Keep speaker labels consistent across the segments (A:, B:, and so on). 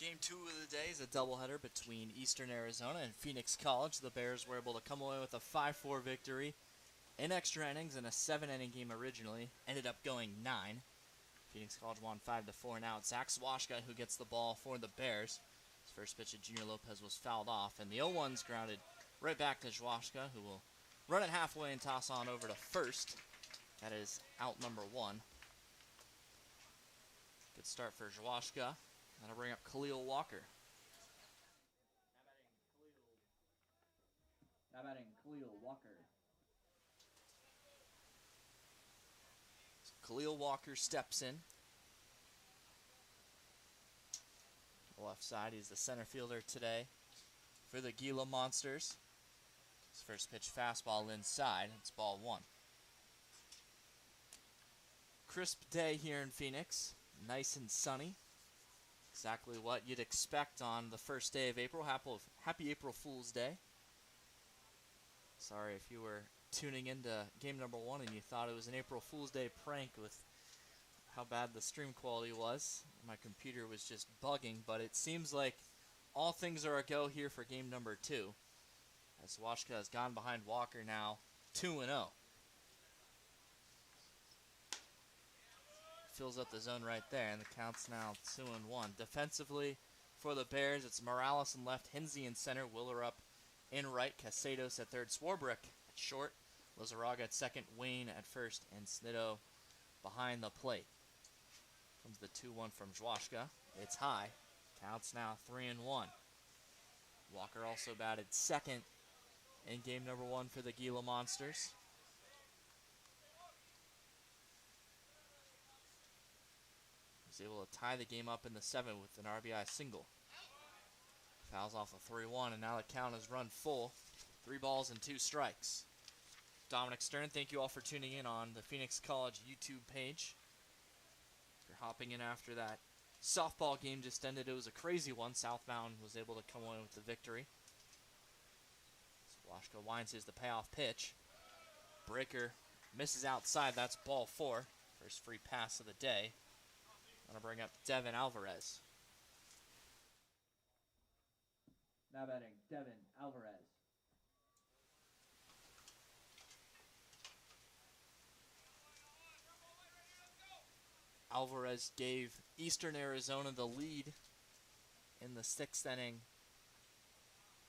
A: Game 2 of the day is a doubleheader between Eastern Arizona and Phoenix College. The Bears were able to come away with a 5-4 victory in extra innings in a 7-inning game originally. Ended up going 9. Phoenix College won 5-4. Now it's Zach Swashka who gets the ball for the Bears. His first pitch at Junior Lopez was fouled off, and the 0-1's grounded right back to Swashka, who will run it halfway and toss on over to first. That is out number 1. Good start for Zwashka. That'll bring up Khalil Walker.
B: Now batting Khalil Walker.
A: So Khalil Walker steps in. The left side, he's the center fielder today for the Gila Monsters. His first pitch fastball inside. It's ball 1. Crisp day here in Phoenix. Nice and sunny. Exactly what you'd expect on the first day of April. Happy April Fool's Day. Sorry if you were tuning into game number 1 and you thought it was an April Fool's Day prank with how bad the stream quality was. My computer was just bugging, but it seems like all things are a go here for game number 2. As Washka has gone behind Walker now 2-0. Fills up the zone right there, and the count's now 2-1. Defensively for the Bears, it's Morales in left, Hinsey in center, Willerup in right, Casados at third, Swarbrick at short, Lizarraga at second, Wayne at first, and Snitto behind the plate. Comes the 2-1 from Zwashka. It's high. Count's now 3-1. Walker also batted second in game number 1 for the Gila Monsters. Was able to tie the game up in the 7th with an RBI single. Fouls off a 3-1, and now the count is run full. 3 balls and 2 strikes. Dominic Stearmn, thank you all for tuning in on the Phoenix College YouTube page. If you're hopping in after that softball game just ended, it was a crazy one. Southbound was able to come away with the victory. Washka winds his the payoff pitch. Breaker misses outside, that's ball 4. First free pass of the day. Gonna bring up Devin Alvarez.
B: Now batting Devin Alvarez.
A: Alvarez gave Eastern Arizona the lead in the 6th inning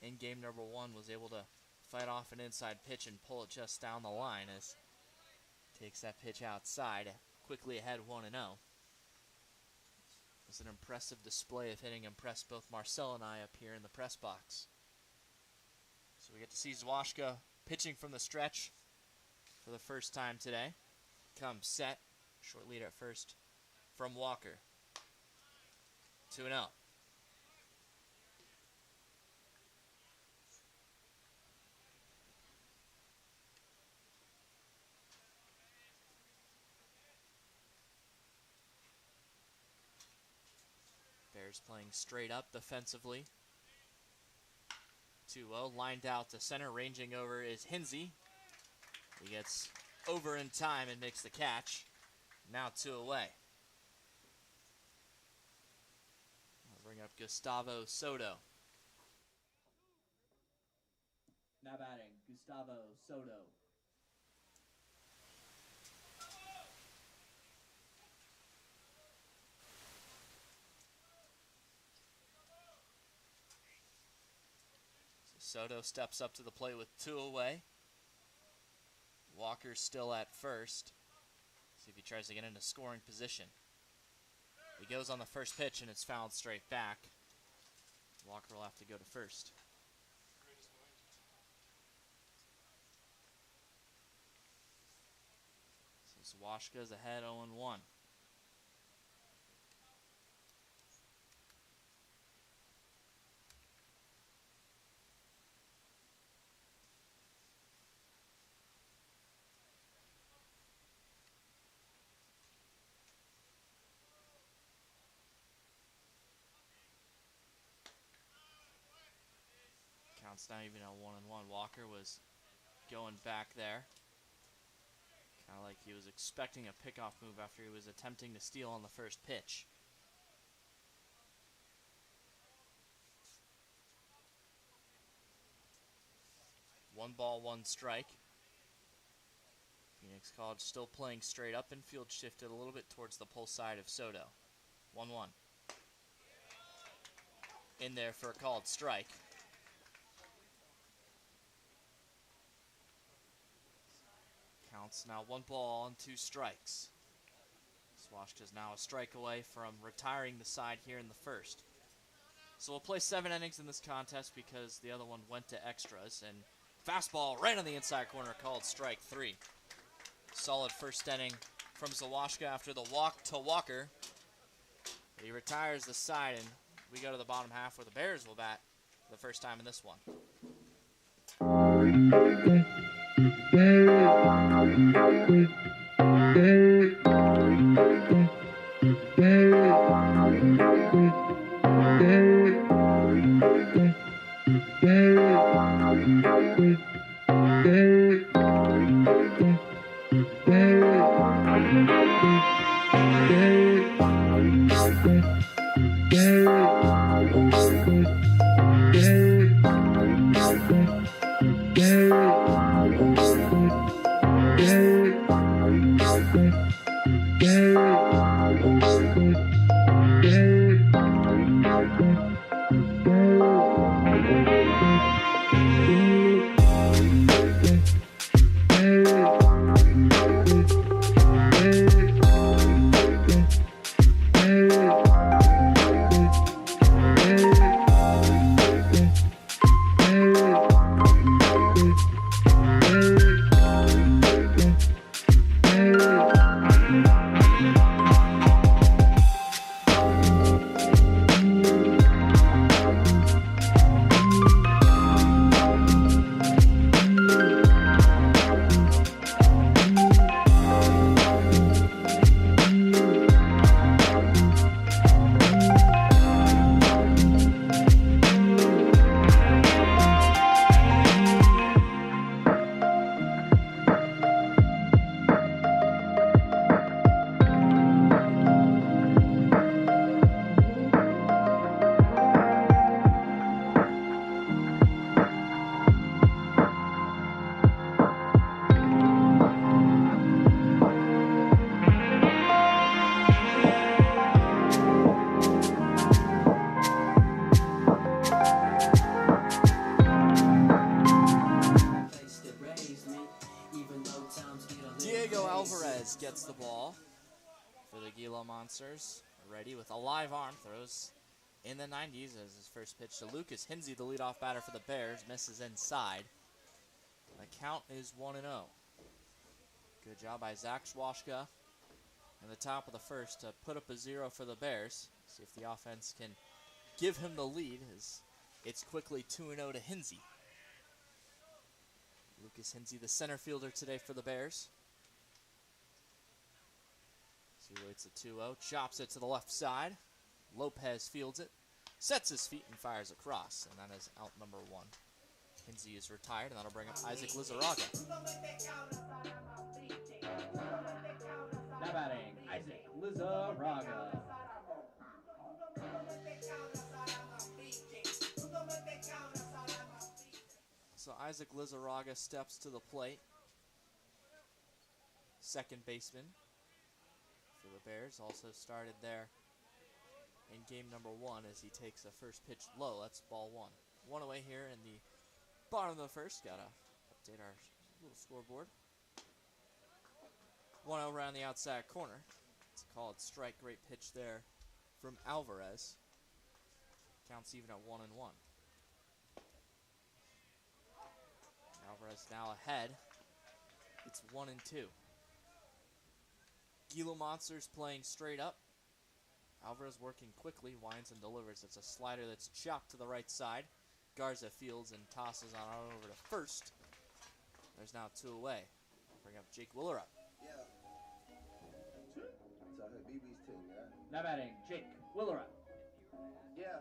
A: in game number 1. Was able to fight off an inside pitch and pull it just down the line as takes that pitch outside, quickly ahead 1-0. It was an impressive display of hitting. Impressed both Marcel and I up here in the press box. So we get to see Zwashka pitching from the stretch for the first time today. Comes set. Short lead at first from Walker. 2-0. Bears playing straight up defensively. 2-0, lined out to center, ranging over is Hinsey. He gets over in time and makes the catch. Now 2 away. I'll bring up Gustavo Soto.
B: Now batting Gustavo Soto.
A: Soto steps up to the plate with 2 away. Walker's still at first. See if he tries to get into scoring position. He goes on the first pitch and it's fouled straight back. Walker will have to go to first. So Zwashka's ahead 0-1. Count's not even at 1-1. Walker was going back there. Kind of like he was expecting a pickoff move after he was attempting to steal on the first pitch. 1 ball, 1 strike. Phoenix College still playing straight up. Infield shifted a little bit towards the pull side of Soto. 1-1. In there for a called strike. Counts now 1 ball and 2 strikes. Swashka's now a strike away from retiring the side here in the first. So we'll play 7 innings in this contest because the other one went to extras. And fastball right on the inside corner, called strike 3. Solid first inning from Zawashka after the walk to Walker. He retires the side, and we go to the bottom half where the Bears will bat for the first time in this one. Gets the ball for the Gila Monsters. Ready with a live arm. Throws in the 90s as his first pitch to Lucas Hinsey, the leadoff batter for the Bears. Misses inside. The count is 1-0. Good job by Zach Swashka in the top of the first to put up a 0 for the Bears. See if the offense can give him the lead as it's quickly 2-0 to Hinsey. Lucas Hinsey, the center fielder today for the Bears. He waits a 2-0, chops it to the left side. Lopez fields it, sets his feet, and fires across. And that is out number 1. Hinsey is retired, and that'll bring up Isaac Lizarraga.
B: Now batting, Isaac Lizarraga.
A: So Isaac Lizarraga steps to the plate. Second baseman for the Bears, also started there in game number 1 as he takes a first pitch low. That's ball 1. 1 away here in the bottom of the first. Gotta update our little scoreboard. 1-0 around the outside corner. It's a called strike. Great pitch there from Alvarez. Counts even at 1-1. Alvarez now ahead. It's 1-2. Gila Monsters playing straight up. Alvarez working quickly, winds and delivers. It's a slider that's chopped to the right side. Garza fields and tosses on over to first. There's now 2 away. Bring up Jake Willer up.
C: Yeah. So I heard BB's team, yeah?
B: Now batting, Jake Willer up.
C: Yeah.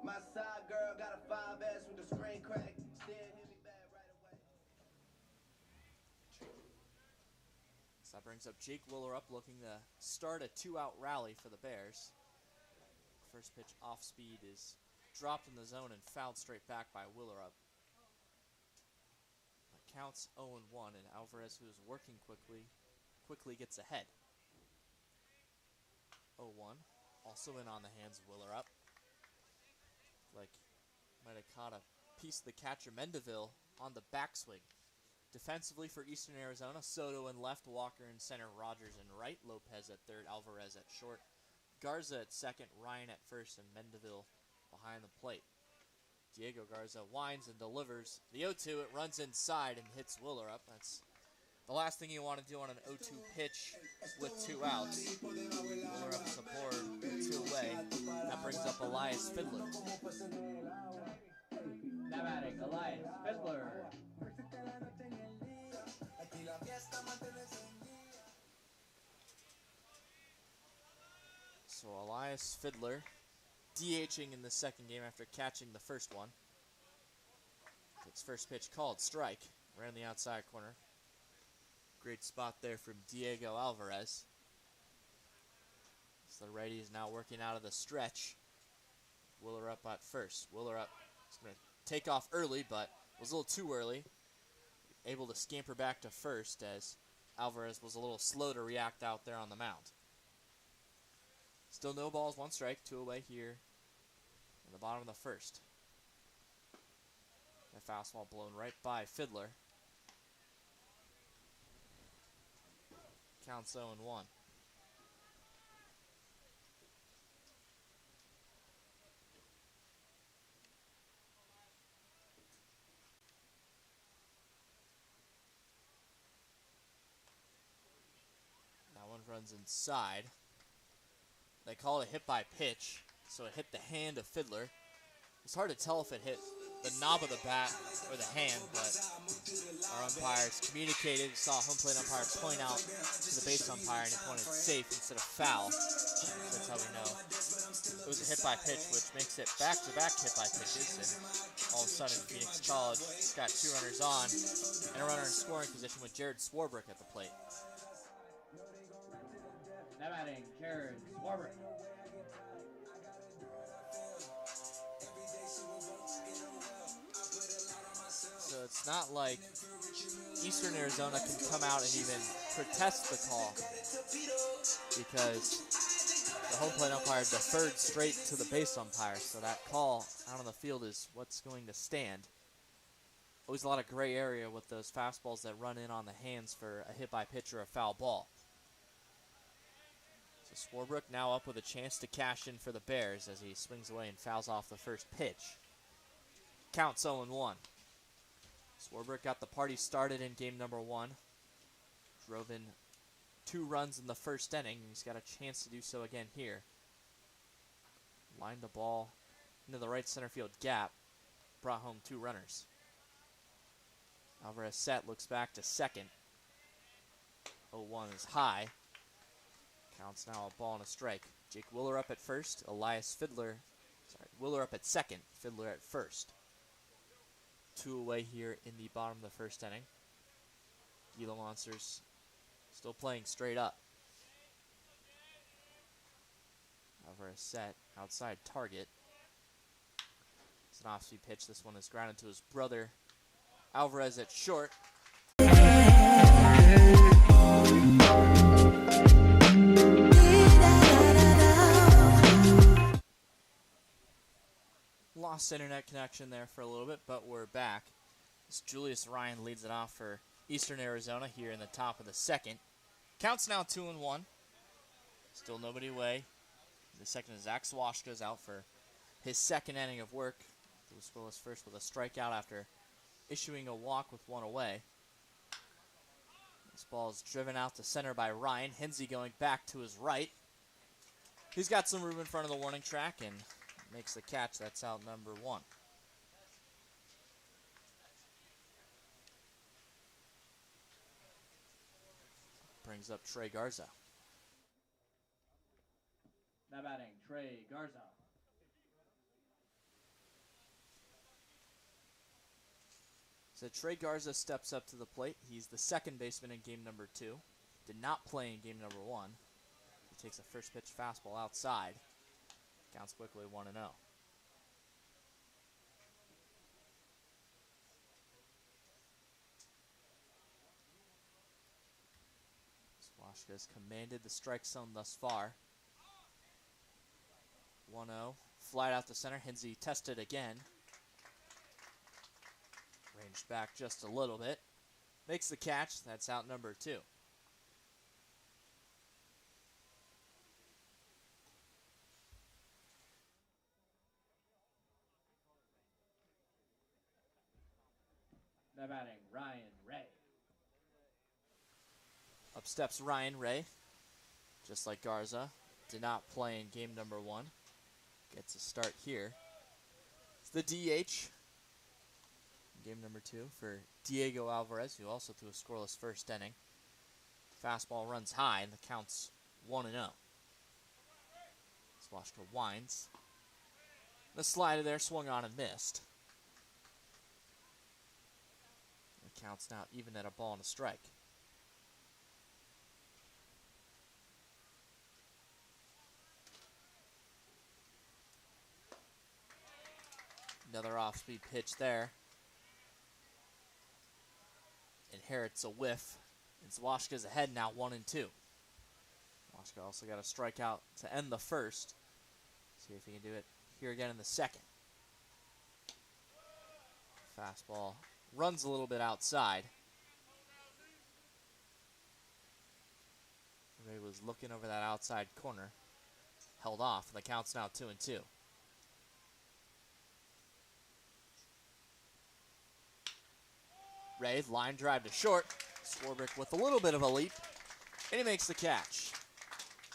C: My side girl got a 5S with the screen crack. Still hit me back right away.
A: So that brings up Jake Willer up, looking to start a 2-out rally for the Bears. First pitch off speed is dropped in the zone and fouled straight back by Willer up. counts 0-1, and Alvarez, who is working quickly gets ahead. 0-1. Also in on the hands of Willer up. Like, might have caught a piece of the catcher Mendeville on the backswing. Defensively for Eastern Arizona, Soto in left, Walker in center, Rogers in right, Lopez at third, Alvarez at short, Garza at second, Ryan at first, and Mendeville behind the plate. Diego Garza winds and delivers the 0-2. It runs inside and hits Willer up. That's the last thing you want to do on an 0-2 pitch with 2 outs. Willer up is aboard with 2 away. That brings up Elias Fiddler.
B: Now batting, Elias Fiddler.
A: So Elias Fiddler DHing in the second game after catching the first one. Takes first pitch called, strike, right on the outside corner. Great spot there from Diego Alvarez. So the righty is now working out of the stretch. Willer up at first. Willer up is going to take off early, but was a little too early. Able to scamper back to first as Alvarez was a little slow to react out there on the mound. Still no balls, 1 strike, 2 away here in the bottom of the first. That fastball blown right by Fiddler. Counts 0-1. That one runs inside. They call it a hit by pitch, so it hit the hand of Fiddler. It's hard to tell if it hit the knob of the bat or the hand, but our umpires communicated, saw home plate umpire point out to the base umpire, and he pointed safe instead of foul. So that's how we know it was a hit by pitch, which makes it back-to-back hit by pitches, and all of a sudden Phoenix College has got 2 runners on and a runner in scoring position with Jared Swarbrick at the plate.
B: Now batting, Jared Swarbrick.
A: So it's not like Eastern Arizona can come out and even protest the call, because the home plate umpire deferred straight to the base umpire, so that call out on the field is what's going to stand. Always a lot of gray area with those fastballs that run in on the hands for a hit by pitch or a foul ball. So Swarbrick now up with a chance to cash in for the Bears as he swings away and fouls off the first pitch. Counts 0-1. Swarbrick got the party started in game number 1. Drove in 2 runs in the first inning, and he's got a chance to do so again here. Lined the ball into the right center field gap. Brought home 2 runners. Alvarez set, looks back to second. 0-1 is high. Counts now a ball and a strike. Jake Willer up at first. Willer up at second. Fiddler at first. 2 away here in the bottom of the first inning. Gila Monsters still playing straight up. Alvarez set, outside target. It's an off-speed pitch. This one is grounded to his brother. Alvarez at short. Lost internet connection there for a little bit, but we're back. As Julius Ryan leads it off for Eastern Arizona here in the top of the second. Counts now 2-1. Still nobody away. The second is Zach Swashka's out for his second inning of work. He was scoreless first with a strikeout after issuing a walk with 1 away. This ball is driven out to center by Ryan. Hensey going back to his right. He's got some room in front of the warning track and makes the catch. That's out number 1. Brings up Trey Garza.
B: Now batting, Trey Garza.
A: So Trey Garza steps up to the plate. He's the second baseman in game number 2. Did not play in game number 1. He takes a first pitch fastball outside. Counts quickly 1-0. Washka's commanded the strike zone thus far. 1-0. Flight out the center. Hinsey tested again. Ranged back just a little bit. Makes the catch. That's out number 2.
B: Now batting, Ryan Ray.
A: Up steps Ryan Ray. Just like Garza. Did not play in game number 1. Gets a start here. It's the DH. Game number 2 for Diego Alvarez, who also threw a scoreless first inning. Fastball runs high, and the count's 1-0. Washka winds. The slider there swung on and missed. The count's now even at a ball and a strike. Another off-speed pitch there. Inherits a whiff. And Zwashka's ahead now, 1-2. Zwashka also got a strikeout to end the first. See if he can do it here again in the second. Fastball runs a little bit outside. Ray was looking over that outside corner. Held off, and the count's now 2-2. Ray, line drive to short. Swarbrick with a little bit of a leap, and he makes the catch.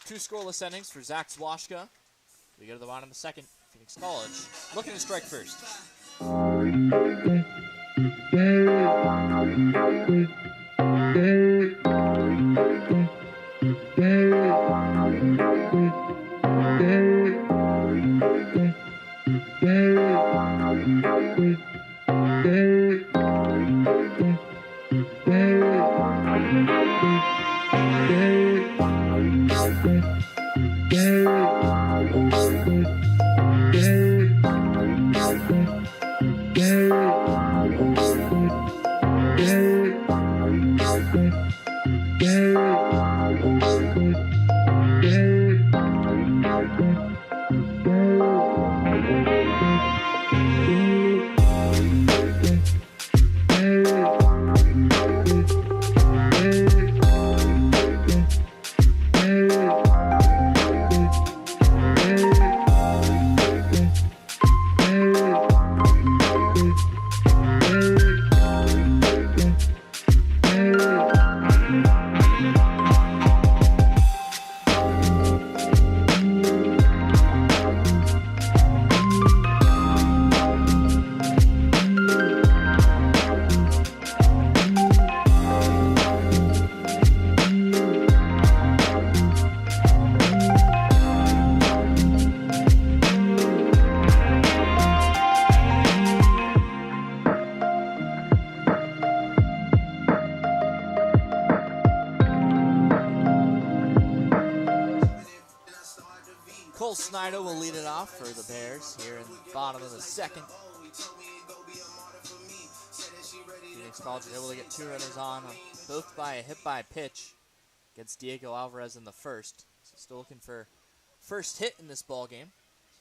A: 2 scoreless innings for Zach Zwashka. We go to the bottom of the second. Phoenix College looking to strike first. Snyder will lead it off for the Bears here in the bottom of the second. Phoenix College is able to get 2 runners on, both by a hit by pitch against Diego Alvarez in the first. So still looking for first hit in this ball game.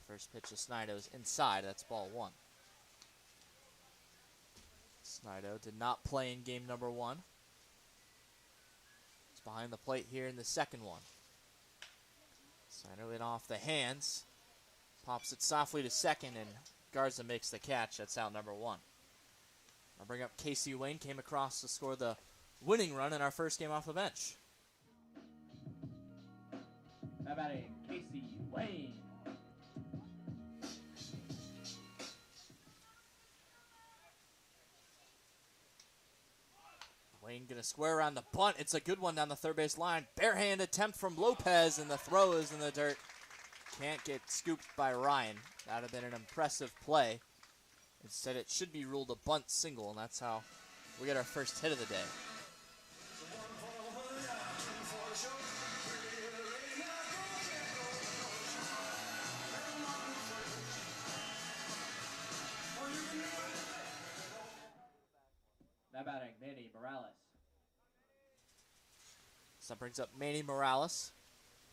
A: First pitch to Snyder is inside. That's ball 1. Snyder did not play in game number 1. He's behind the plate here in the second one. Snyder in off the hands, pops it softly to second, and Garza makes the catch. That's out number 1. I'll bring up Casey Wayne, came across to score the winning run in our first game off the bench.
B: Now batting, Casey Wayne.
A: Wayne gonna square around the bunt. It's a good one down the third base line. Barehand attempt from Lopez, and the throw is in the dirt. Can't get scooped by Ryan. That would have been an impressive play. Instead, it should be ruled a bunt single, and that's how we get our first hit of the day.
B: Now batting, Manny Morales.
A: So that brings up Manny Morales,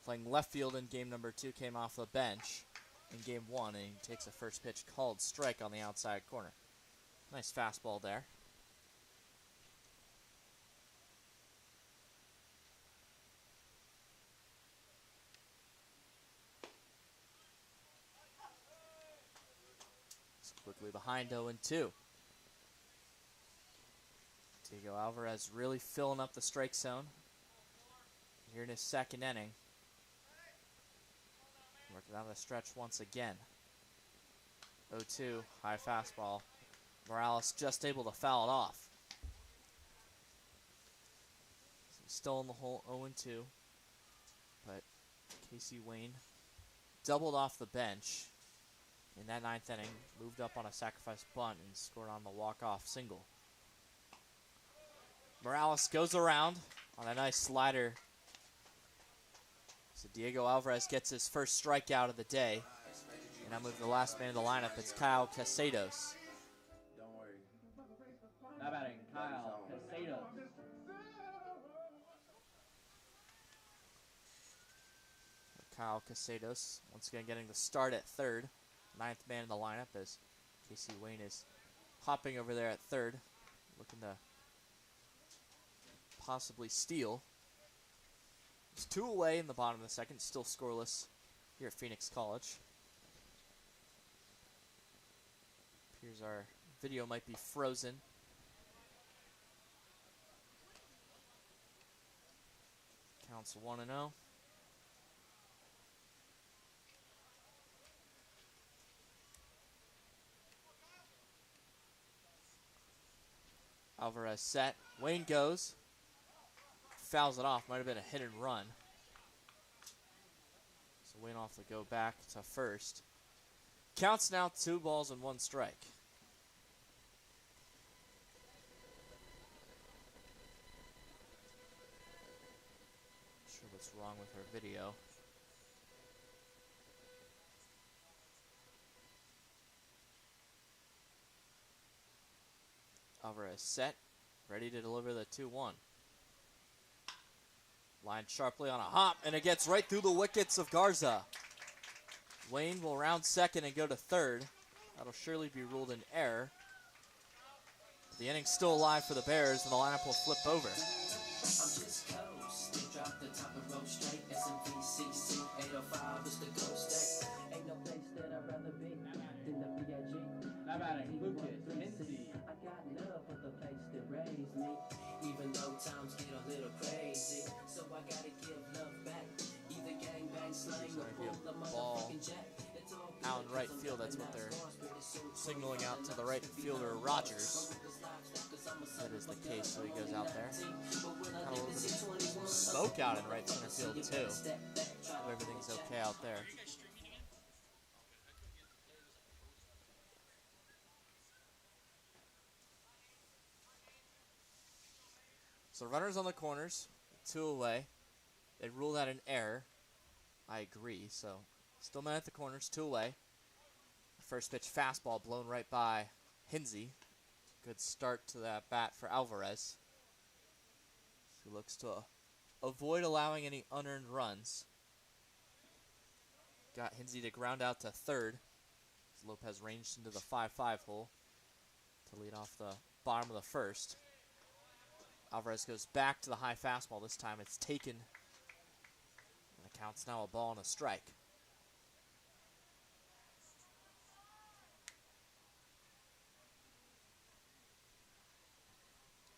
A: playing left field in game number 2, came off the bench in game 1, and he takes a first pitch called strike on the outside corner. Nice fastball there. Quickly behind 0-2. Diego Alvarez really filling up the strike zone here in his second inning. Working down the stretch once again. 0-2, high fastball. Morales just able to foul it off. So he's still in the hole, 0-2. But Casey Wayne doubled off the bench in that 9th inning, moved up on a sacrifice bunt and scored on the walk-off single. Morales goes around on a nice slider. So Diego Alvarez gets his first strikeout of the day. And now move the last man in the lineup. It's Kyle Casados.
C: Don't worry.
B: Now batting Kyle Casados.
A: Kyle Casados once again getting the start at third. 9th man in the lineup as Casey Wayne is hopping over there at third, looking to possibly steal. It's 2 away in the bottom of the second, still scoreless here at Phoenix College. Appears our video might be frozen. Counts 1-0. Alvarez set. Wayne goes. Fouls it off. Might have been a hit and run. So Wayne off to go back to first. Counts now 2 balls and 1 strike. Not sure what's wrong with our video. Alvarez set, ready to deliver the 2-1. Lined sharply on a hop, and it gets right through the wickets of Garza. Wayne will round second and go to third. That'll surely be ruled an error. The inning's still alive for the Bears, and the lineup will flip over.
B: Now batting Lucas Kinsey.
D: I got love for the place that raised me, even though times get a little crazy. So I gotta give love back. Either gang bang slang or pull the motherfucking jack.
A: Out in right field, that's what they're signaling out to the right fielder, Rogers. That is the case, so he goes out there. Got a little bit of smoke out in right center field, too. Hope everything's okay out there. So runners on the corners, 2 away. They ruled that an error. I agree, so still men at the corners, 2 away. First pitch fastball blown right by Hinsey. Good start to that bat for Alvarez, who looks to avoid allowing any unearned runs. Got Hinsey to ground out to third as Lopez ranged into the 5-5 hole to lead off the bottom of the first. Alvarez goes back to the high fastball. This time it's taken. And the count's now a ball and a strike.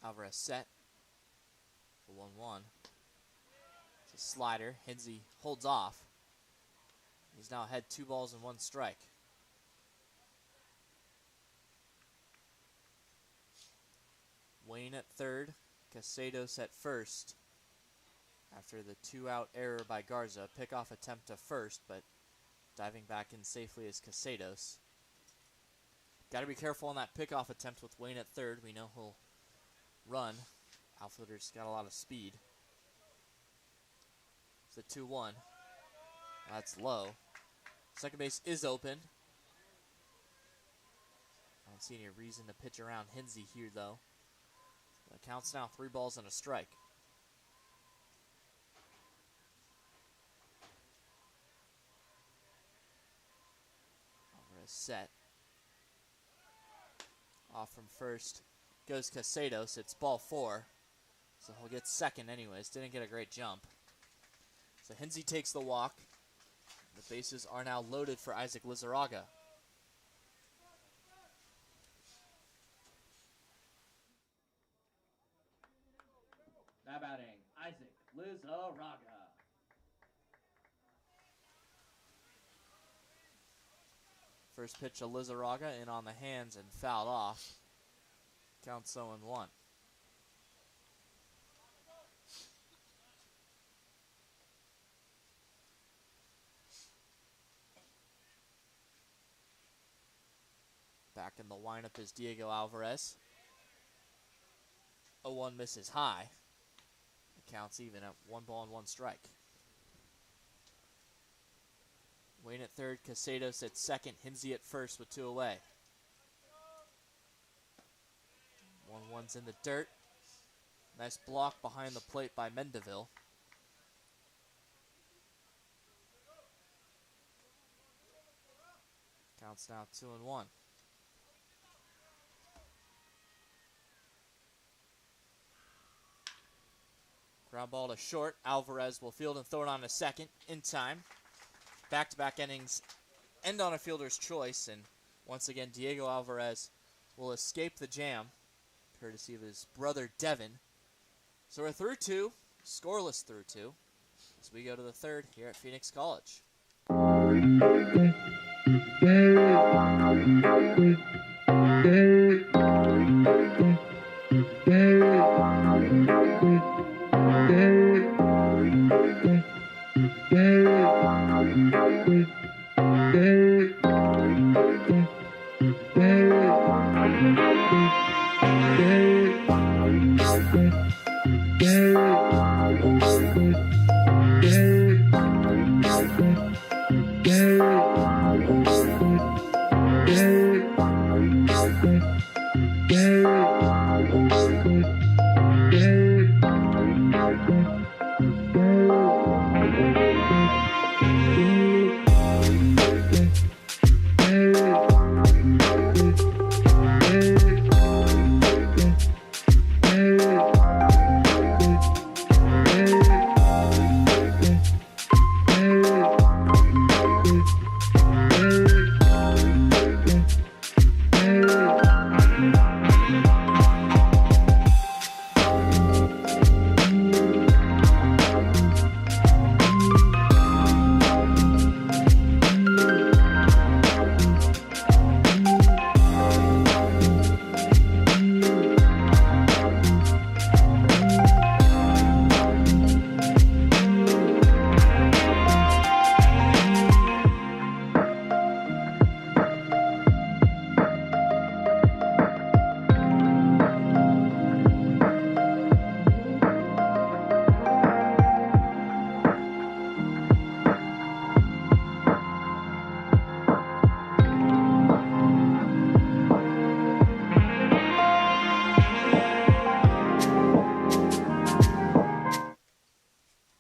A: Alvarez set for 1-1. It's a slider. Hinsey holds off. He's now ahead 2 balls and 1 strike. Wayne at third. Casados at first. After the 2-out error by Garza. Pickoff attempt to first, but diving back in safely is Casados. Got to be careful on that pickoff attempt with Wayne at third. We know he'll run. Outfielder's got a lot of speed. It's a 2-1. That's low. Second base is open. I don't see any reason to pitch around Hinsey here, though. The count's now 3 balls and a strike. set. Off from first goes Casados. It's ball 4. So he'll get second anyways. Didn't get a great jump. So Hinsey takes the walk. The bases are now loaded for Isaac Lizarraga.
B: Now batting, Isaac Lizarraga.
A: First pitch to Lizarraga, in on the hands and fouled off. Counts 0-1. Back in the windup is Diego Alvarez. 0-1 misses high. It counts even at 1 ball and 1 strike. Wayne at third, Casados at second, Hinsey at first with 2 away. 1-1's in the dirt. Nice block behind the plate by Mendeville. Counts now 2-1. Ground ball to short. Alvarez will field and throw it on to second in time. Back-to-back innings end on a fielder's choice, and once again Diego Alvarez will escape the jam, courtesy of his brother Devin. So we're through 2, scoreless through 2, as we go to the third here at Phoenix College.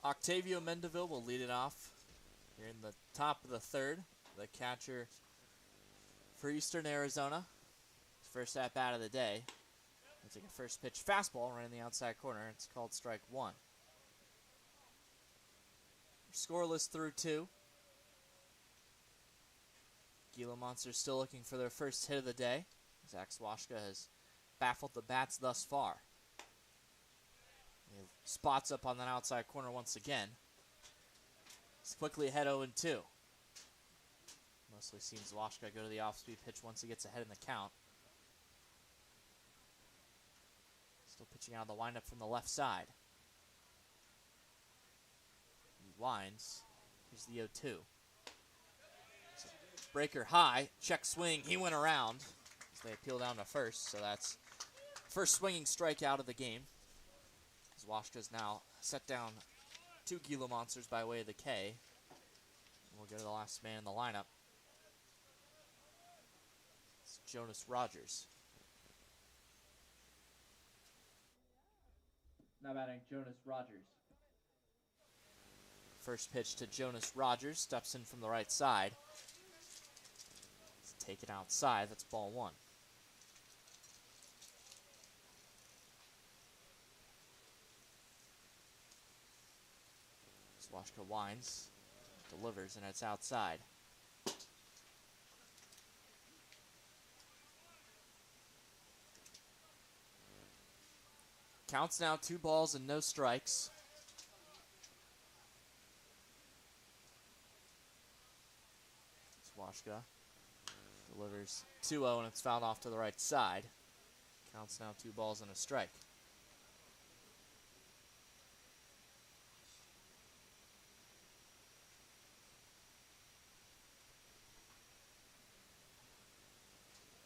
A: Octavio Mendeville will lead it off here in the top of the third. The catcher for Eastern Arizona. First at bat of the day. We'll take a first pitch fastball right in the outside corner. It's called strike 1. Scoreless through 2. Gila Monsters still looking for their first hit of the day. Zach Swashka has baffled the bats thus far. He spots up on that outside corner once again. He's quickly ahead 0-2. Mostly seen Zwashka go to the off-speed pitch once he gets ahead in the count. Still pitching out of the windup from the left side. He winds. Here's the 0-2. Breaker high, check swing, he went around. As they appeal down to first, so that's first swinging strikeout of the game. Zwashka's now set down 2 Gila Monsters by way of the K. We'll go to the last man in the lineup. It's Jonas Rogers.
B: Now batting, Jonas Rogers.
A: First pitch to Jonas Rogers, steps in from the right side. Taken outside. That's ball one. Swashka winds, delivers, and it's outside. Counts now 2 balls and no strikes. Swashka delivers 2-0 and it's fouled off to the right side. Counts now 2 balls and a strike.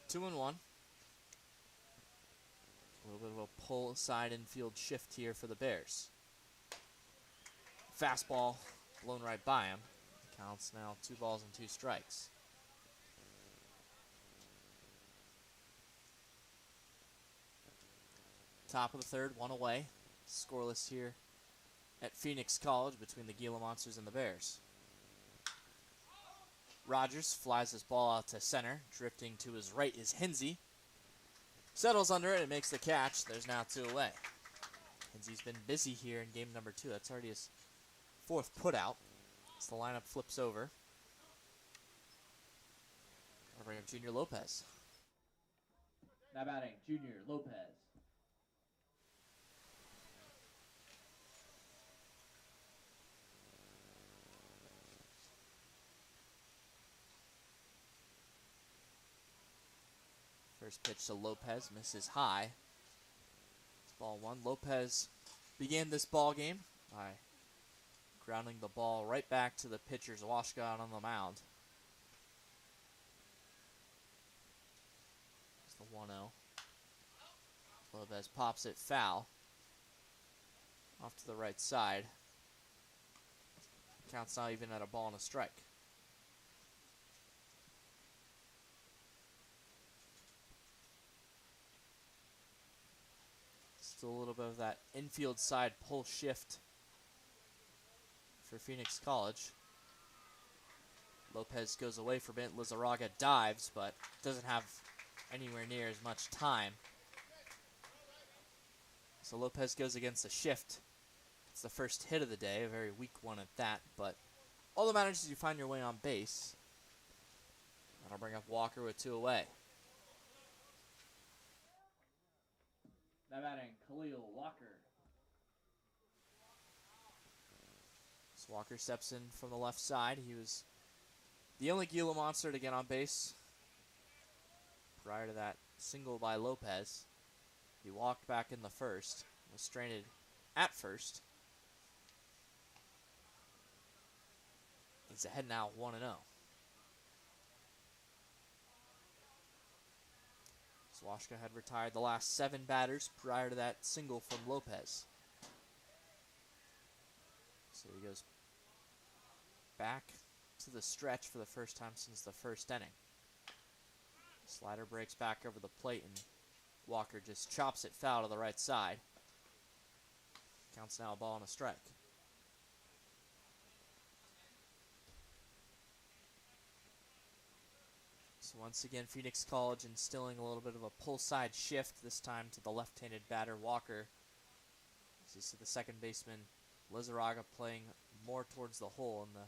A: Two and one. A little bit of a pull side infield shift here for the Bears. Fastball blown right by him. Counts now 2 balls and 2 strikes. Top of the third, 1 away. Scoreless here at Phoenix College between the Gila Monsters and the Bears. Rogers flies this ball out to center. Drifting to his right is Hinsey. Settles under it and makes the catch. There's now 2 away. Hinsey's been busy here in game number 2. That's already his 4th putout. As the lineup flips over. I'll bring up Junior Lopez.
B: Now batting, Junior Lopez.
A: First pitch to Lopez, misses high. It's ball 1. Lopez began this ball game by grounding the ball right back to the pitcher's Washka out on the mound. It's the 1-0. Lopez pops it foul. Off to the right side. Counts not even at a ball and a strike. Still a little bit of that infield side pull shift for Phoenix College. Lopez goes away from it. Lizarraga dives, but doesn't have anywhere near as much time. So Lopez goes against the shift. It's the first hit of the day, a very weak one at that, but all that matters is you find your way on base. That'll bring up Walker with 2 away.
B: Now batting, Khalil Walker.
A: So Walker steps in from the left side. He was the only Gila Monster to get on base prior to that single by Lopez. He walked back in the first, was stranded at first. He's ahead now 1-0. Swashka had retired the last 7 batters prior to that single from Lopez. So he goes back to the stretch for the first time since the first inning. Slider breaks back over the plate and Walker just chops it foul to the right side. Counts now a ball and a strike. So once again, Phoenix College instilling a little bit of a pull side shift, this time to the left-handed batter Walker. As you see the second baseman Lizarraga playing more towards the hole and the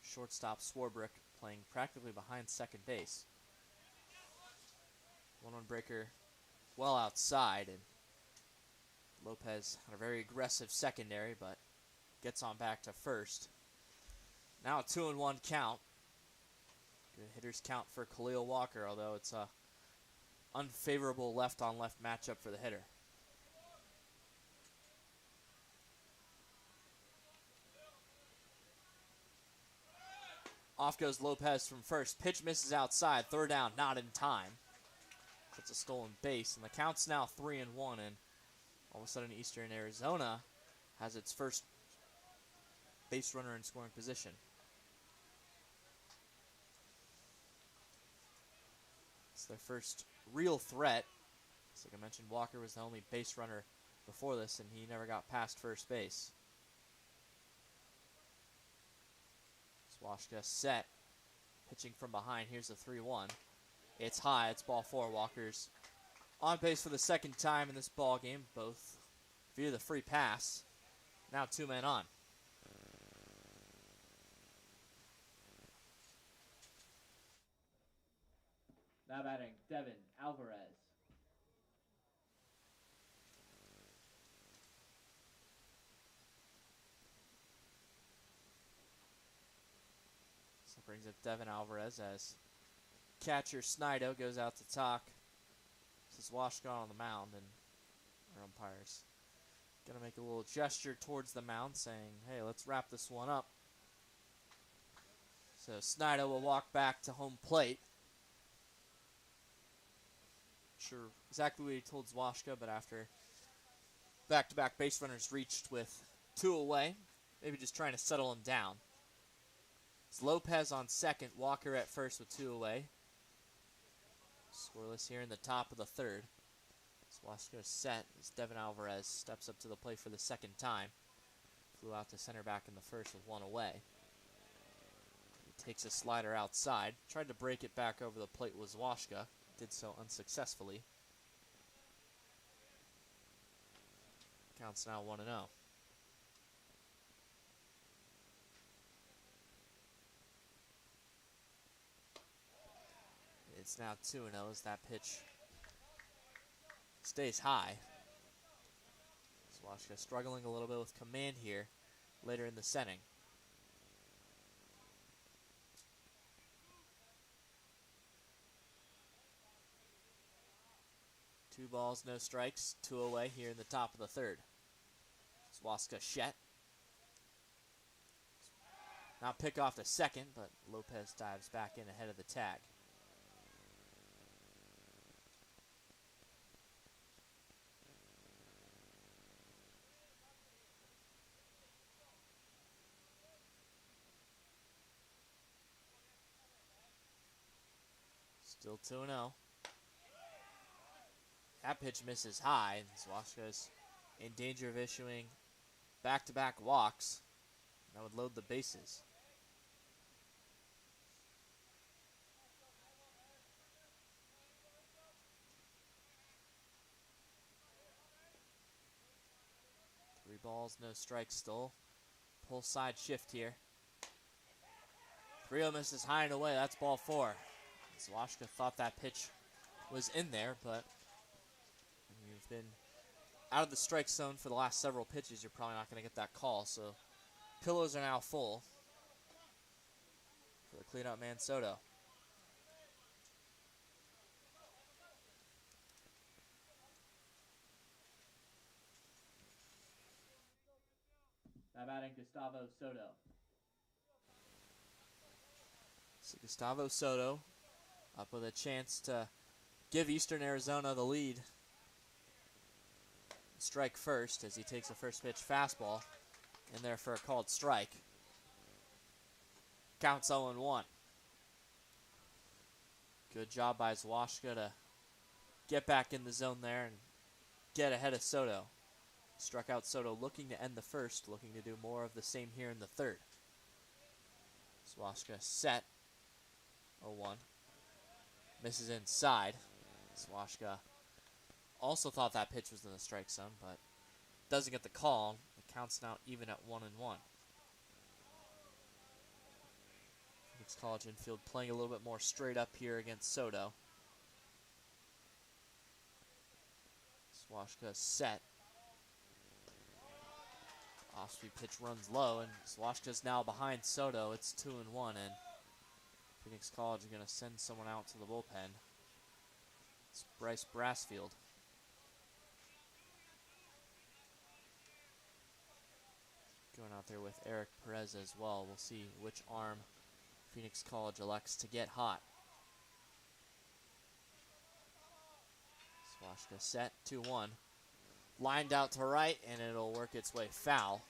A: shortstop Swarbrick playing practically behind second base. 1-1 breaker well outside, and Lopez had a very aggressive secondary, but gets on back to first. Now a 2-1 count. Good hitter's count for Khalil Walker, although it's a unfavorable left-on-left matchup for the hitter. Off goes Lopez from first. Pitch misses outside. Third down, not in time. That's a stolen base, and the count's now 3-1, and all of a sudden Eastern Arizona has its first base runner in scoring position. It's their first real threat. Like I mentioned, Walker was the only base runner before this, and he never got past first base. Swashka set. Pitching from behind. Here's the 3-1. It's high. It's ball 4. Walker's on base for the second time in this ball game, both via the free pass. Now 2 men on.
B: Now batting, Devin Alvarez.
A: So brings up Devin Alvarez as catcher Snido goes out to talk. This is Washka on the mound, and our umpire's going to make a little gesture towards the mound saying, hey, let's wrap this one up. So Snido will walk back to home plate. Sure exactly what he told Zwashka, but after back-to-back base runners reached with 2 away, maybe just trying to settle him down. It's Lopez on second, Walker at first with 2 away. Scoreless here in the top of the third. Zwashka set as Devin Alvarez steps up to the plate for the second time. Flew out to center back in the first with 1 away. He takes a slider outside. Tried to break it back over the plate with Zwashka. Did so unsuccessfully. Counts now 1-0. It's now 2-0 as that pitch stays high. Zwashka struggling a little bit with command here later in the setting. Two balls, no strikes, 2 away here in the top of the third. Zwashka Shet. Now pick off to second, but Lopez dives back in ahead of the tag. Still 2-0. That pitch misses high, and Zwashka's in danger of issuing back-to-back walks. That would load the bases. Three balls, no strikes still. Pull side shift here. 3-0 misses high and away. That's ball 4. Zwashka thought that pitch was in there, but you've been out of the strike zone for the last several pitches. You're probably not going to get that call, so pillows are now full for the cleanup man Soto.
B: Now batting, Gustavo Soto.
A: So Gustavo Soto up with a chance to give Eastern Arizona the lead. Strike first as he takes a first pitch fastball in there for a called strike. Counts 0-1. Good job by Zwashka to get back in the zone there and get ahead of Soto. Struck out Soto looking to end the first, looking to do more of the same here in the third. Zwashka set 0-1. Misses inside. Zwashka also thought that pitch was in the strike zone, but doesn't get the call. It counts now even at 1-1. Phoenix College infield playing a little bit more straight up here against Soto. Zwashka set. Off-speed pitch runs low, and Zwashka's now behind Soto. It's 2-1, and Phoenix College are going to send someone out to the bullpen. It's Bryce Brassfield. Going out there with Eric Perez as well. We'll see which arm Phoenix College elects to get hot. Zwashka set, 2-1. Lined out to right, and it'll work its way foul.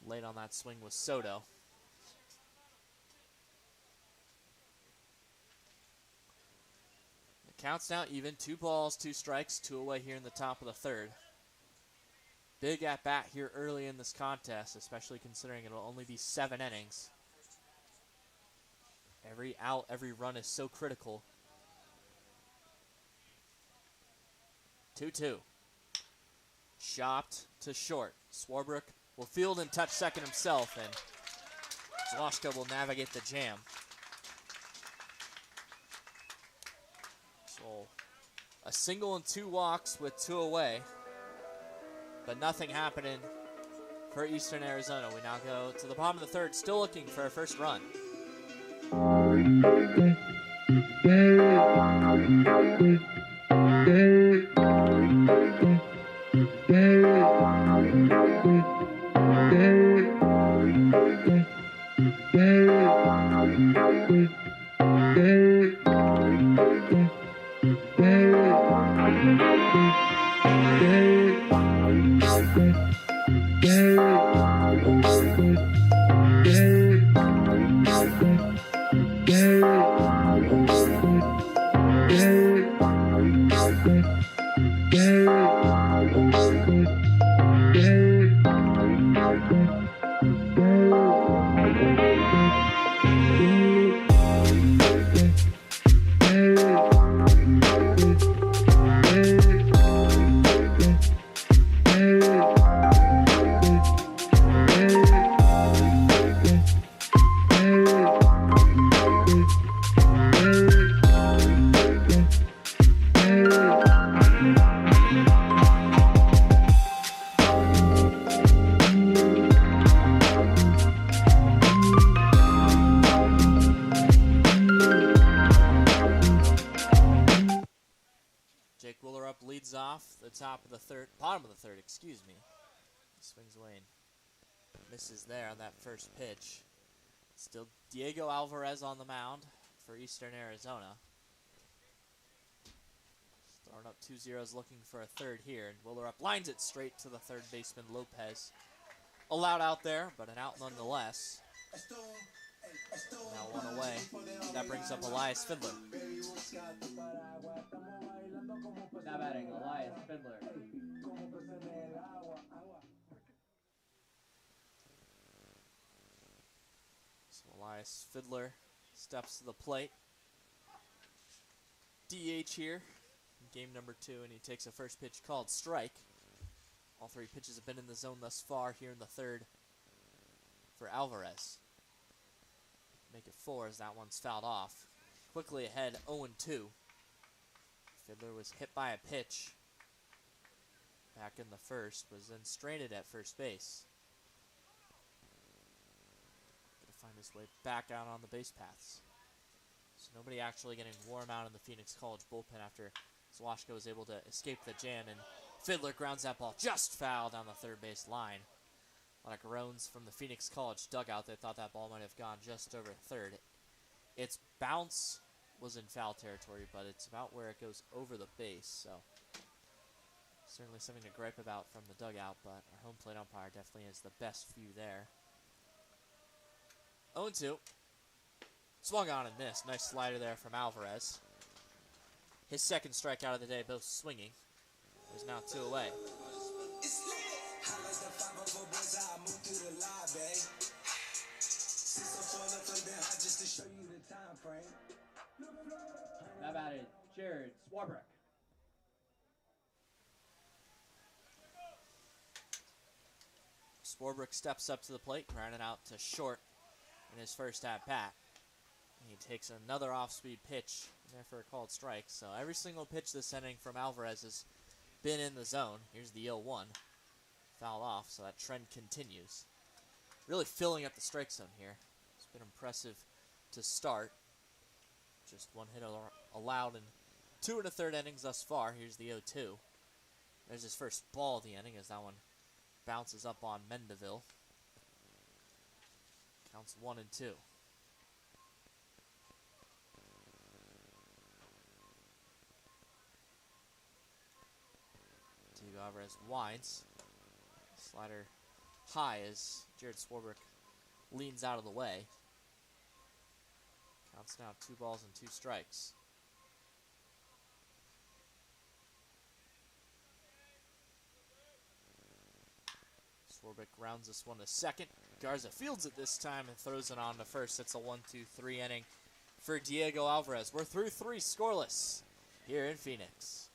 A: Late on that swing was Soto. The count's now even. 2 balls, 2 strikes, 2 away here in the top of the third. Big at-bat here early in this contest, especially considering it'll only be 7 innings. Every out, every run is so critical. 2-2. Chopped to short. Swarbrick will field and touch second himself, and Zloshka will navigate the jam. So a single and 2 walks with 2 away, but nothing happening for Eastern Arizona. We now go to the bottom of the third, still looking for a first run. Bottom of the third, excuse me. Swings away and misses there on that first pitch. Still Diego Alvarez on the mound for Eastern Arizona. Starting up 2-0, looking for a third here. And Willerup lines it straight to the third baseman, Lopez. Allowed out there, but an out nonetheless. Now 1 away. That brings up Elias Fiddler.
B: Now batting, Elias Fiddler.
A: So Elias Fiddler steps to the plate. DH here in game number 2, and he takes a first pitch called strike. All 3 pitches have been in the zone thus far here in the third for Alvarez. Make it 4 as that one's fouled off. Quickly ahead, 0-2. Fiddler was hit by a pitch back in the first, was then stranded at first base. Gonna find his way back out on the base paths. So nobody actually getting warm out in the Phoenix College bullpen after Zloshka was able to escape the jam, and Fiddler grounds that ball just foul down the third base line. A lot of groans from the Phoenix College dugout. They thought that ball might have gone just over third. Its bounce was in foul territory, but it's about where it goes over the base, so certainly something to gripe about from the dugout, but our home plate umpire definitely has the best view there. 0-2. Swung on and missed. Nice slider there from Alvarez. His second strikeout of the day, both swinging. There's now 2 away.
B: Now batting, Jared Swarbrick.
A: Swarbrick steps up to the plate, grounded out to short in his first at-bat. He takes another off-speed pitch there for a called strike. So every single pitch this inning from Alvarez has been in the zone. Here's the 0-1. Foul off, so that trend continues. Really filling up the strike zone here. It's been impressive to start. Just 1 hit allowed in 2 1/3 innings thus far. Here's the 0-2. There's his first ball of the inning as that one bounces up on Mendeville. Counts 1-2. Diego Alvarez winds. Slider high as Jared Swarbrick leans out of the way. Counts now 2 balls and 2 strikes. Swarbrick rounds this one to second. Garza fields it this time and throws it on to first. It's a 1-2-3 inning. for Diego Alvarez. We're through 3 scoreless here in Phoenix.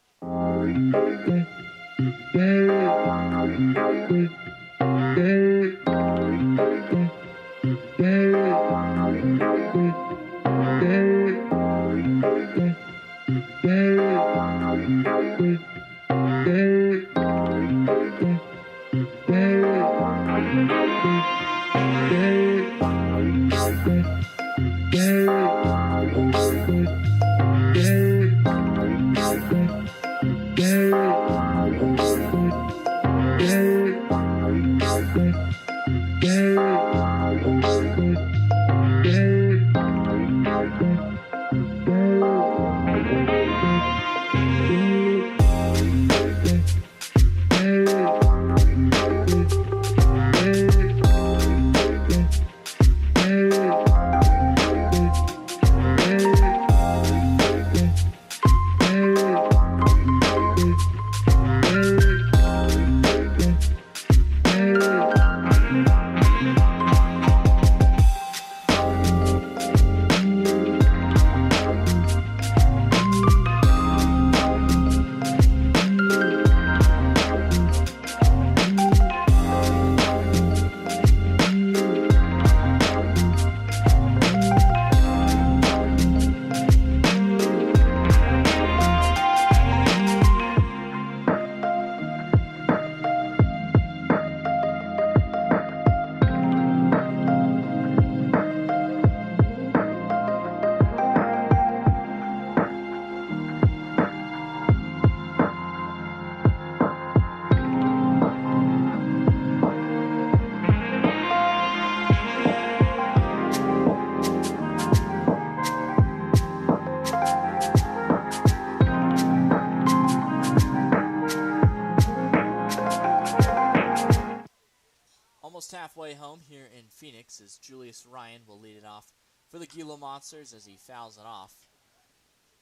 A: Halfway home here in Phoenix as Julius Ryan will lead it off for the Gila Monsters as he fouls it off.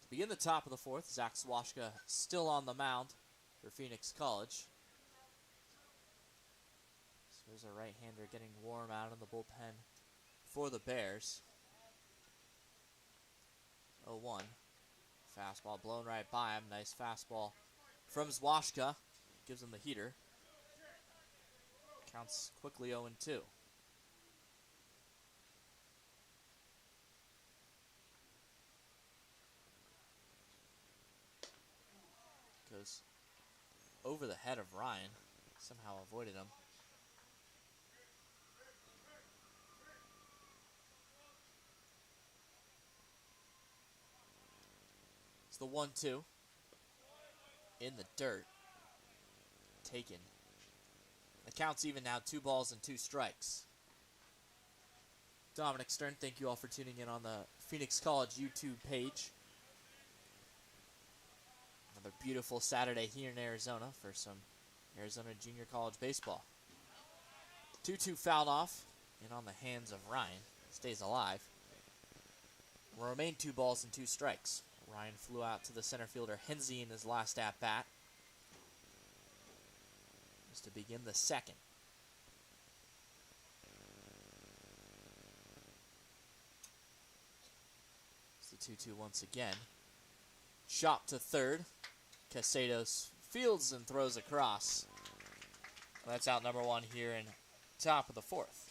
A: To begin the top of the 4th, Zach Swashka still on the mound for Phoenix College. So there's a right-hander getting warm out in the bullpen for the Bears. 0-1. Fastball blown right by him. Nice fastball from Zwashka. Gives him the heater. Counts quickly 0-2. Goes over the head of Ryan. Somehow avoided him. It's the 1-2. In the dirt. Taken. The count's even now, 2 balls and 2 strikes. Dominic Stearmn, thank you all for tuning in on the Phoenix College YouTube page. Another beautiful Saturday here in Arizona for some Arizona Junior College baseball. 2-2 fouled off and on the hands of Ryan. Stays alive. Will remain 2 balls and 2 strikes. Ryan flew out to the center fielder Hensey in his last at-bat. To begin the 2nd. It's the 2-2 once again. Chop to 3rd. Casados fields and throws across. Well, that's out number 1 here in top of the 4th.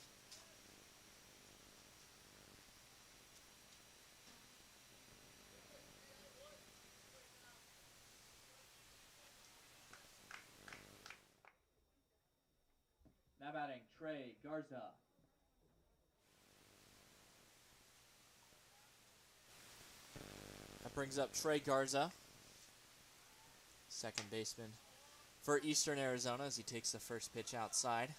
B: Now batting, Trey Garza.
A: That brings up Trey Garza, second baseman for Eastern Arizona as he takes the first pitch outside.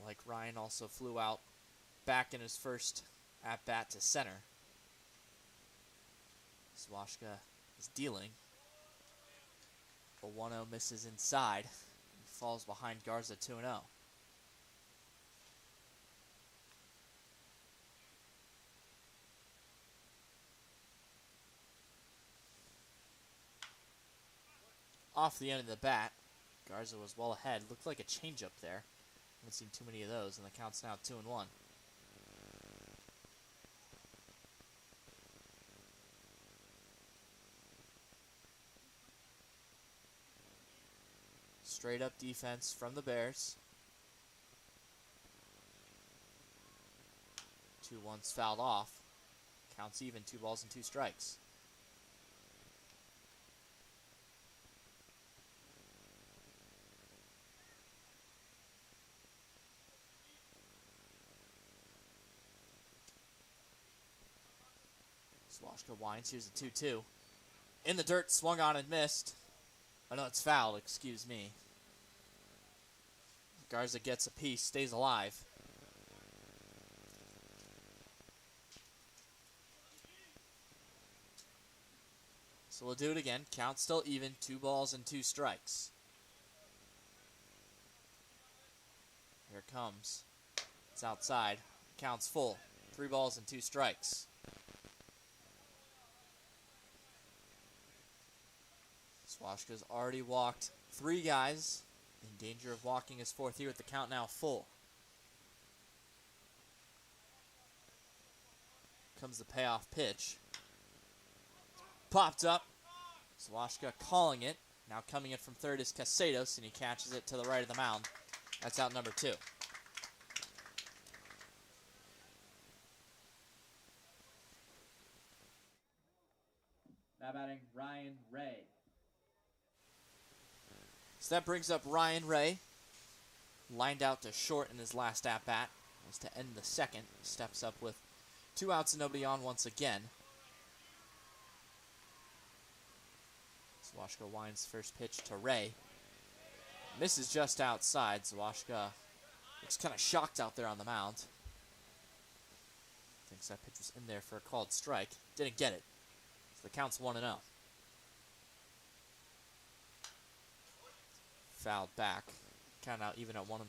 A: Like Ryan, also flew out back in his first at-bat to center. Swashka is dealing. The 1-0 misses inside. Falls behind Garza 2-0. Off the end of the bat, Garza was well ahead. Looked like a changeup there. Haven't seen too many of those, and the count's now 2-1. Straight up defense from the Bears. 2-1's fouled off. Counts even, 2 balls and 2 strikes. Swashka winds. Here's a 2-2. In the dirt, swung on and missed. Oh no, it's fouled, excuse me. Garza gets a piece, stays alive. So we'll do it again. Count still even, 2 balls and 2 strikes. Here it comes. It's outside. Count's full. 3 balls and 2 strikes. Swashka's already walked 3 guys. In danger of walking his 4th here with the count now full. Comes the payoff pitch. Popped up. Swashka calling it. Now coming in from third is Casados, and he catches it to the right of the mound. That's out number 2.
B: Now batting Ryan Ray.
A: So that brings up Ryan Ray. Lined out to short in his last at-bat. Was to end the second. Steps up with 2 outs and nobody on once again. Zawashka winds first pitch to Ray. Misses just outside. Zawashka looks kind of shocked out there on the mound. Thinks that pitch was in there for a called strike. Didn't get it. So the count's 1-0. Fouled back. Count out even at 1-1.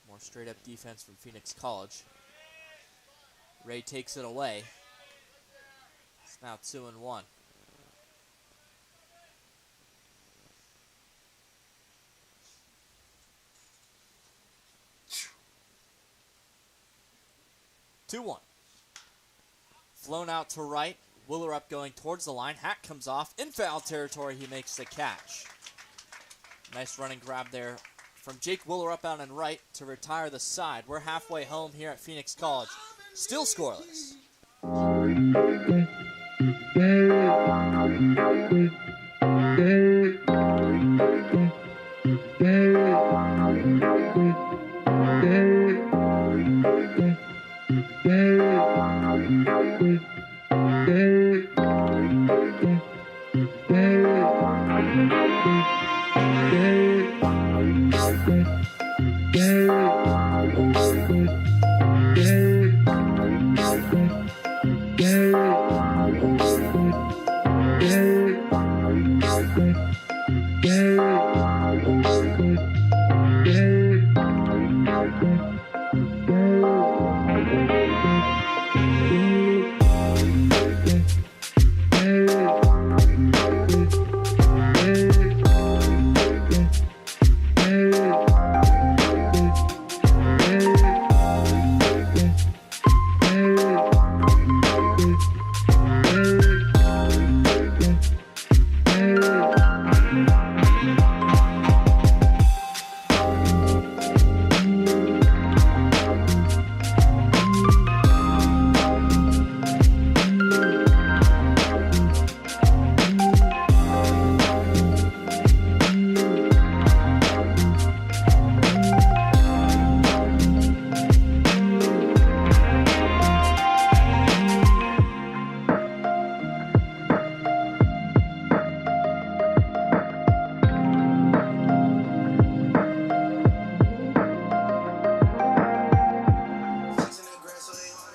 A: More straight up defense from Phoenix College. Ray takes it away. It's now 2-1. Flown out to right. Willerup going towards the line. Hat comes off. In foul territory, he makes the catch. Nice running grab there from Jake Willerup out and right to retire the side. We're halfway home here at Phoenix College. Still scoreless.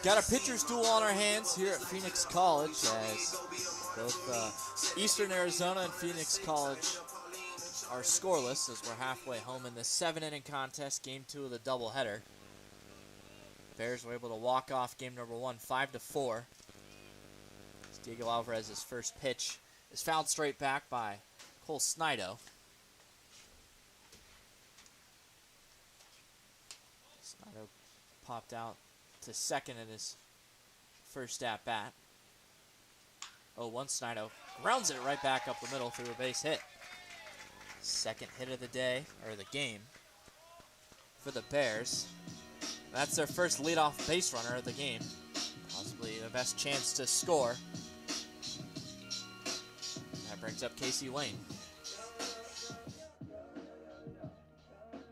A: Got a pitcher's duel on our hands here at Phoenix College as both Eastern Arizona and Phoenix College are scoreless as we're halfway home in this 7-inning contest, game 2 of the doubleheader. Bears were able to walk off game number 1 5-4. Diego Alvarez's first pitch is fouled straight back by Cole Snido. Snido popped out to second in his first at-bat. 0-1 Snido grounds it right back up the middle through a base hit. Second hit of the day, or the game, for the Bears. That's their first leadoff base runner of the game. Possibly the best chance to score. That brings up Casey Wayne.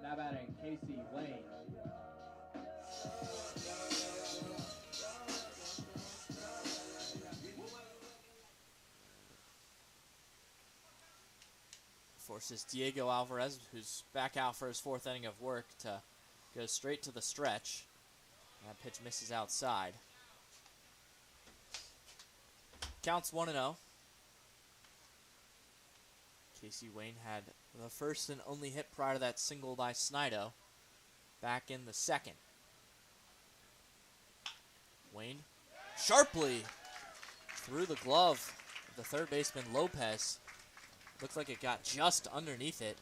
B: Now batting, Casey Wayne.
A: Forces Diego Alvarez, who's back out for his fourth inning of work, to go straight to the stretch. That pitch misses outside. Counts 1-0. Casey Wayne had the first and only hit prior to that single by Snido back in the second. Wayne sharply through the glove of the third baseman Lopez. Looked like it got just underneath it.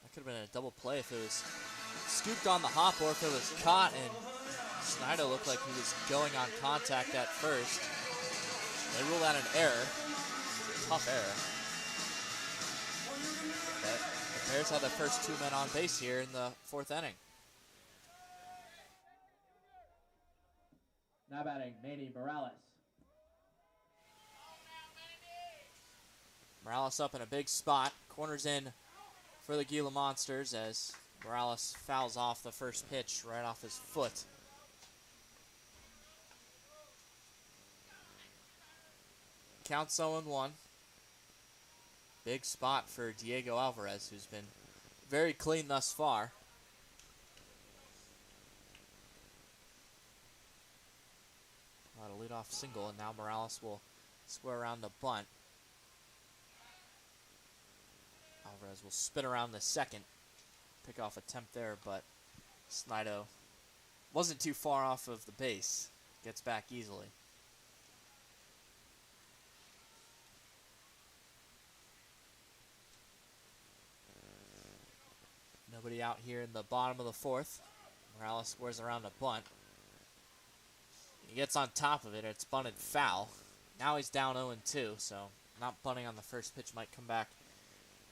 A: That could have been a double play if it was scooped on the hop or if it was caught, and Snido looked like he was going on contact at first. They rule that an error. Tough error. But the Bears have their first two men on base here in the fourth inning.
B: Now batting, Manny Morales.
A: Morales up in a big spot. Corners in for the Gila Monsters as Morales fouls off the first pitch right off his foot. Counts 0-1. Big spot for Diego Alvarez, who's been very clean thus far. Got a leadoff single, and now Morales will square around the bunt. Alvarez will spin around the second. Pick off attempt there, but Snido wasn't too far off of the base. Gets back easily. Nobody out here in the bottom of the fourth. Morales squares around a bunt. He gets on top of it. It's bunted foul. Now he's down 0-2, so not bunting on the first pitch might come back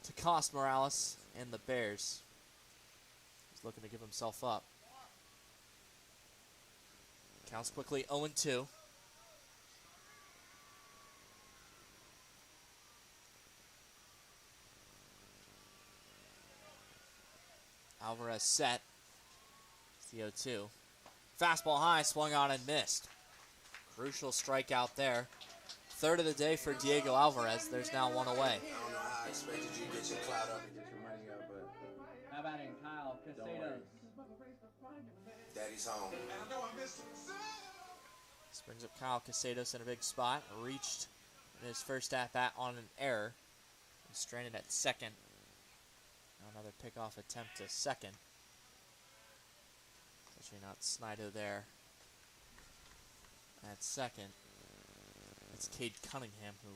A: to cost Morales and the Bears. He's looking to give himself up. Counts quickly 0-2. Alvarez set. It's the 0-2. Fastball high, swung on and missed. Crucial strikeout there. Third of the day for Diego Alvarez. There's now one away.
C: I don't know how I expected you to get your clout up and get your money up, but
B: Now batting, Kyle Castedos.
C: daddy's home.
A: This brings up Kyle Castedos in a big spot. Reached in his first at-bat on an error. And stranded at second. Another pickoff attempt to second. Actually not Snido there. At second, it's Cade Cunningham who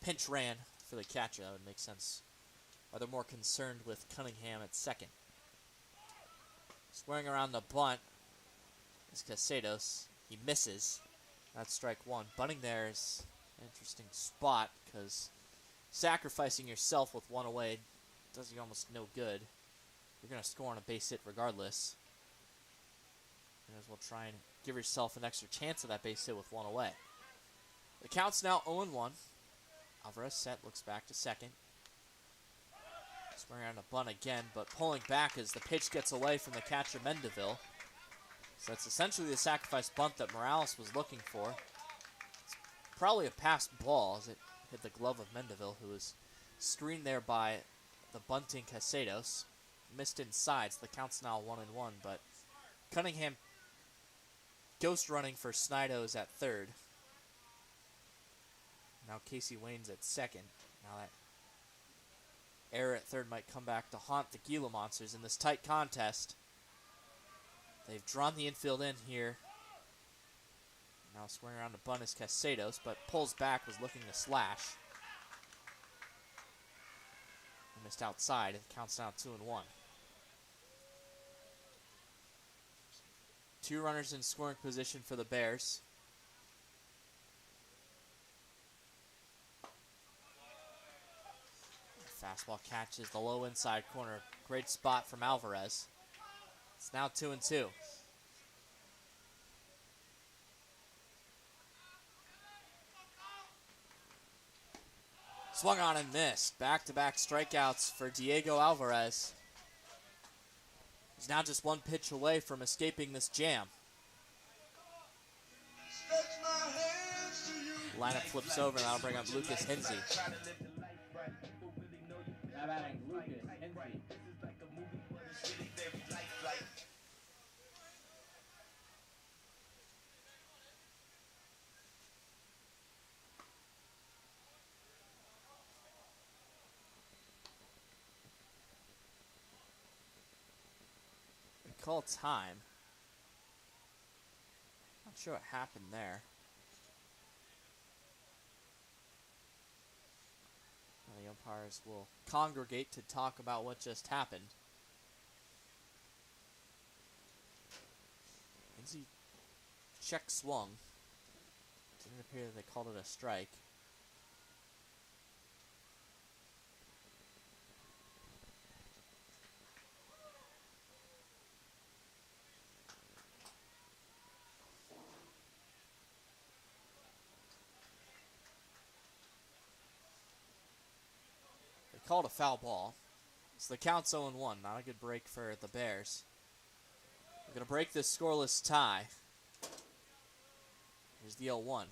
A: pinch ran for the catcher. That would make sense. Are they more concerned with Cunningham at second? Squaring around the bunt is Castedos. He misses. That's strike one. Bunting there is an interesting spot because sacrificing yourself with one away does you almost no good. You're going to score on a base hit regardless. You might as well try and give yourself an extra chance at that base hit with one away. The count's now 0-1. Alvarez set, looks back to second. Swinging on a bunt again, but pulling back as the pitch gets away from the catcher Mendeville. So that's essentially the sacrifice bunt that Morales was looking for. It's probably a passed ball as it hit the glove of Mendeville, who was screened there by the bunting Castedos. Missed inside, so the count's now 1-1, but Cunningham ghost running for Snido's at third. Now Casey Wayne's at second. Now that error at third might come back to haunt the Gila Monsters in this tight contest. They've drawn the infield in here. Now swinging around to bunt is Castedos, but pulls back, was looking to slash. He missed outside. It counts down 2-1. 2 runners in scoring position for the Bears. Fastball catches the low inside corner. Great spot from Alvarez. It's now 2-2. Swung on and missed. Back-to-back strikeouts for Diego Alvarez. He's now just 1 pitch away from escaping this jam. Lineup flips over, and that'll bring up Lucas Hinsey.
B: Now batting Lucas Hinsey.
A: Call time. Not sure what happened there. Well, the umpires will congregate to talk about what just happened. Hinsey check swung. Didn't appear that they called it a strike. Called a foul ball. So the count's 0-1. Not a good break for the Bears. We're going to break this scoreless tie. Here's the 0-1.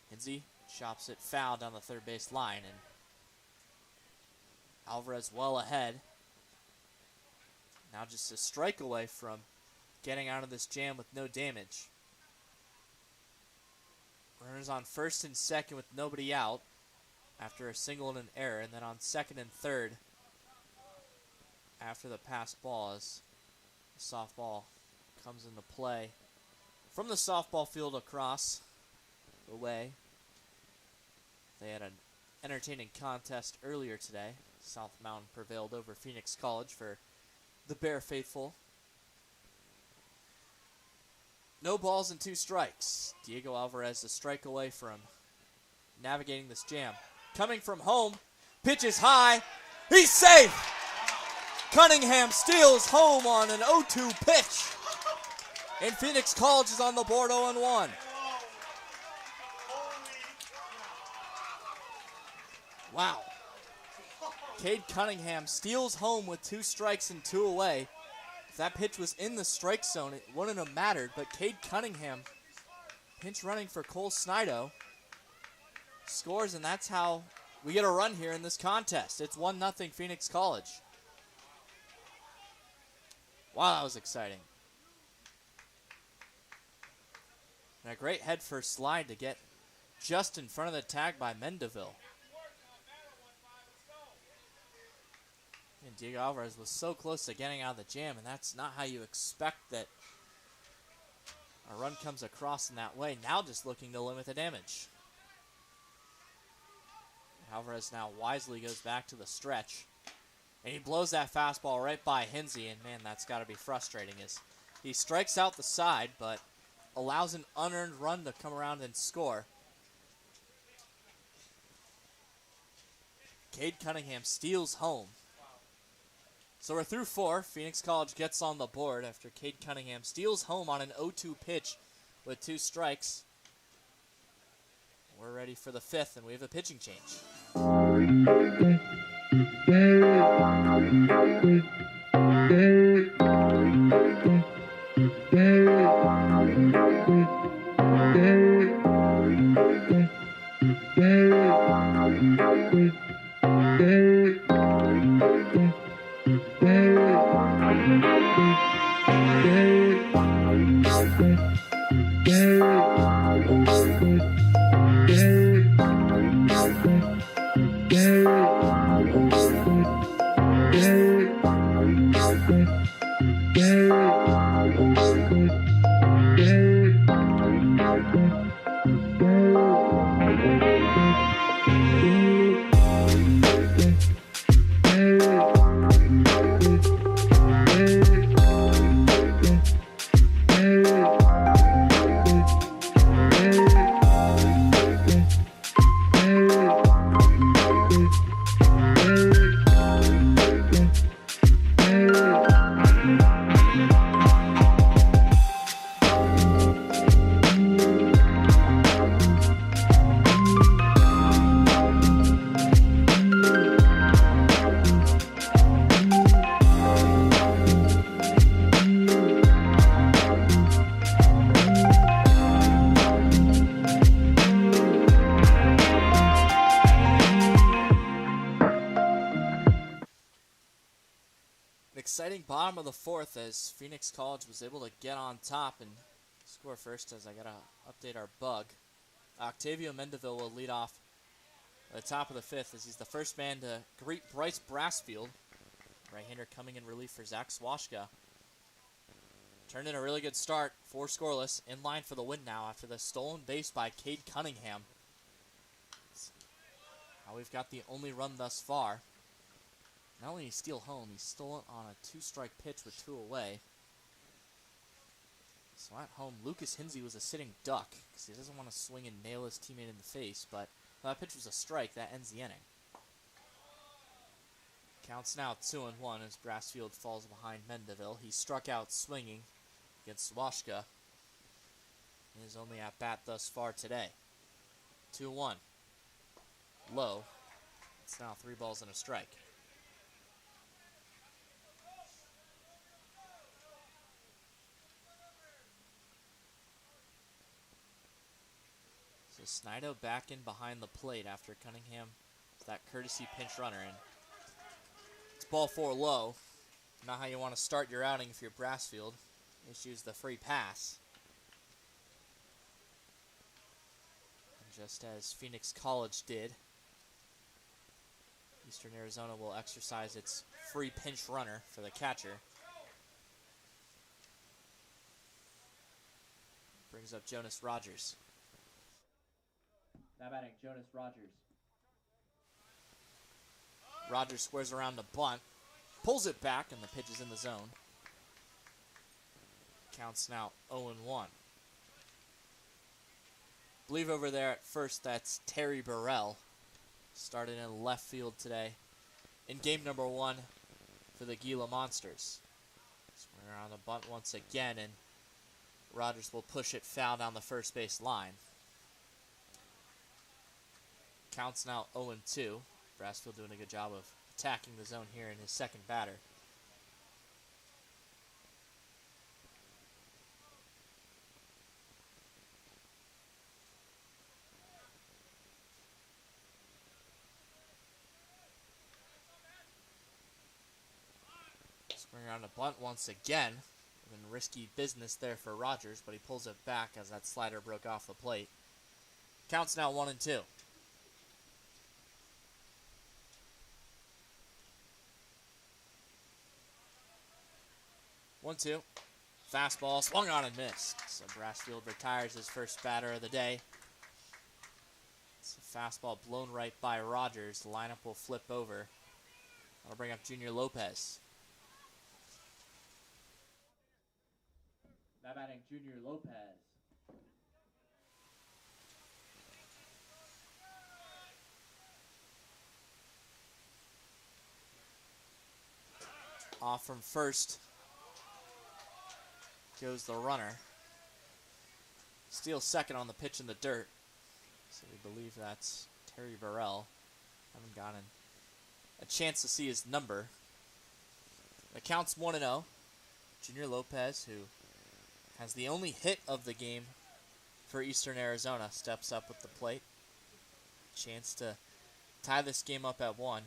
A: Hinsey chops it foul down the third base line, and Alvarez well ahead. Now just a strike away from getting out of this jam with no damage. Runners on first and second with nobody out after a single and an error, and then on second and third after the pass ball as the softball comes into play from the softball field across the way. They had an entertaining contest earlier today. South Mountain prevailed over Phoenix College for the Bear faithful. No balls and 2 strikes. Diego Alvarez a strike away from navigating this jam. Coming from home, pitches high, he's safe! Cunningham steals home on an 0-2 pitch. And Phoenix College is on the board 0-1. Wow. Cade Cunningham steals home with 2 strikes and 2 away. If that pitch was in the strike zone, it wouldn't have mattered, but Cade Cunningham, pinch running for Cole Snido, scores, and that's how we get a run here in this contest. It's 1-0 Phoenix College. Wow, that was exciting. And a great head first slide to get just in front of the tag by Mendeville. And Diego Alvarez was so close to getting out of the jam, and that's not how you expect that a run comes across in that way. Now just looking to limit the damage. Alvarez now wisely goes back to the stretch. And he blows that fastball right by Hinsey, and man, that's got to be frustrating as he strikes out the side, but allows an unearned run to come around and score. Cade Cunningham steals home. So we're through 4. Phoenix College gets on the board after Cade Cunningham steals home on an 0-2 pitch with 2 strikes. We're ready for the 5th, and we have a pitching change. exciting bottom of the fourth as Phoenix College was able to get on top and score first, as I got to update our bug. Octavio Mendeville will lead off at the top of the fifth as he's the first man to greet Bryce Brassfield. Right-hander coming in relief for Zach Swashka. Turned in a really good start, 4 scoreless, in line for the win now after the stolen base by Cade Cunningham. Now we've got the only run thus far. Not only did he steal home, he stole it on a 2-strike pitch with 2 away. So at home, Lucas Hinsey was a sitting duck because he doesn't want to swing and nail his teammate in the face, but that pitch was a strike. That ends the inning. Counts now 2-1 as Brassfield falls behind Mendeville. He struck out swinging against Swashka in his only at-bat thus far today. 2-1. Low. It's now 3 balls and a strike. So Snido back in behind the plate after Cunningham, that courtesy pinch runner in. It's ball 4 low. Not how you want to start your outing if you're Brassfield. Issues the free pass. And just as Phoenix College did, Eastern Arizona will exercise its free pinch runner for the catcher. Brings up Jonas Rogers.
B: Now batting, Jonas Rogers.
A: Rogers squares around the bunt, pulls it back, and the pitch is in the zone. Counts now 0-1. Believe over there at first that's Terry Burrell. Started in left field today in game number 1 for the Gila Monsters. Swing around the bunt once again, and Rogers will push it foul down the first base line. Counts now 0-2. Brassfield doing a good job of attacking the zone here in his second batter. Swing around a bunt once again. Even risky business there for Rogers, but he pulls it back as that slider broke off the plate. Counts now 1-2. 1-2. Fastball swung on and missed. So Brassfield retires his first batter of the day. It's a fastball blown right by Rogers. The lineup will flip over. That'll bring up Junior Lopez.
B: Now batting, Junior Lopez.
A: Off from first goes the runner. Steals second on the pitch in the dirt. So we believe that's Terry Burrell. Haven't gotten a chance to see his number. The count's 1-0. Junior Lopez, who has the only hit of the game for Eastern Arizona, steps up with the plate. Chance to tie this game up at 1.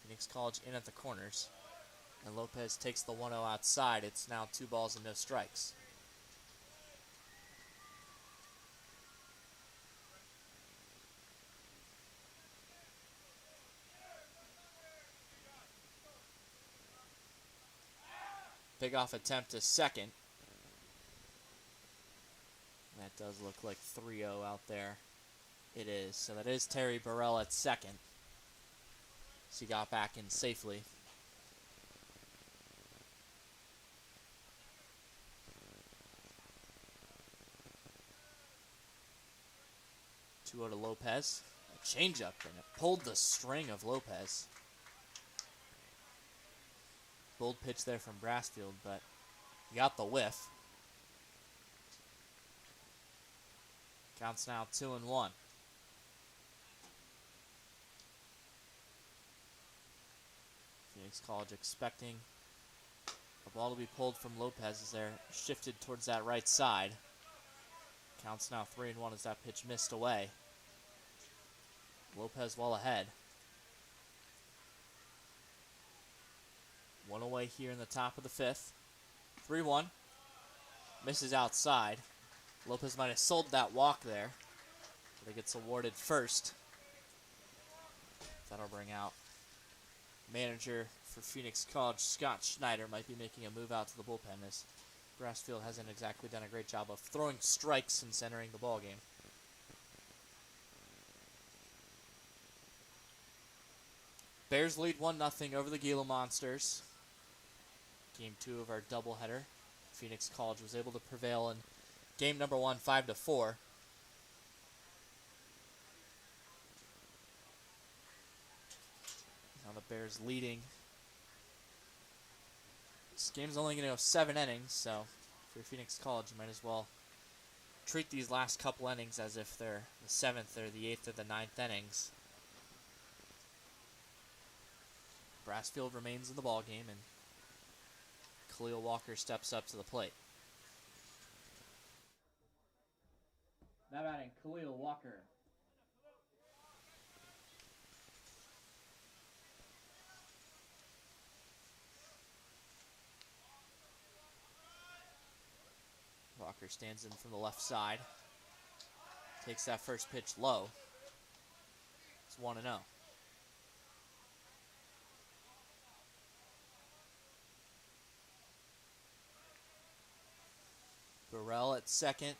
A: Phoenix College in at the corners. And Lopez takes the 1-0 outside. It's now 2 balls and no strikes. Pick-off attempt to second. That does look like 3-0 out there. It is. So that is Terry Burrell at second. So he got back in safely. To Lopez. A changeup, and it pulled the string of Lopez. Bold pitch there from Brassfield, but he got the whiff. Counts now 2-1. Phoenix College expecting the ball to be pulled from Lopez as they're shifted towards that right side. Counts now 3-1 as that pitch missed away. Lopez well ahead. One away here in the top of the fifth. 3-1. Misses outside. Lopez might have sold that walk there, but it gets awarded first. That'll bring out manager for Phoenix College, Scott Schneider, might be making a move out to the bullpen as Brassfield hasn't exactly done a great job of throwing strikes since entering the ballgame. Bears lead 1-0 over the Gila Monsters. Game 2 of our doubleheader. Phoenix College was able to prevail in game number 1, 5-4. Now the Bears leading. This game's only going to go 7 innings, so if you're Phoenix College, you might as well treat these last couple innings as if they're the 7th or the 8th or the 9th innings. Brassfield remains in the ballgame, and Khalil Walker steps up to the plate.
B: Now batting, Khalil Walker.
A: Walker stands in from the left side. Takes that first pitch low. It's 1-0. Burrell at second.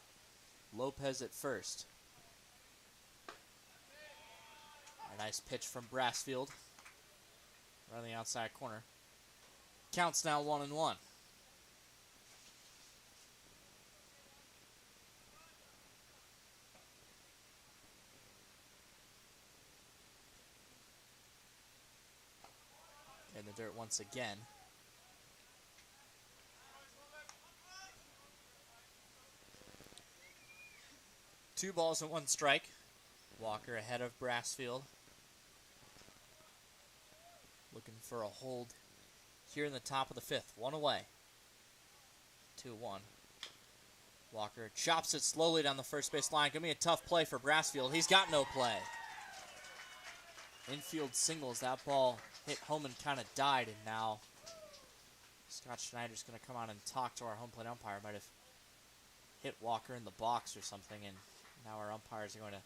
A: Lopez at first. A nice pitch from Brassfield. Right on the outside corner. Counts now 1-1. In the dirt once again. Two balls and 1 strike. Walker ahead of Brassfield. Looking for a hold here in the top of the fifth. 1 away. 2-1. Walker chops it slowly down the first base line. Gonna be a tough play for Brassfield. He's got no play. Infield singles. That ball hit home and kind of died, and now Scott Schneider's going to come out and talk to our home plate umpire. Might have hit Walker in the box or something, and now our umpires are going to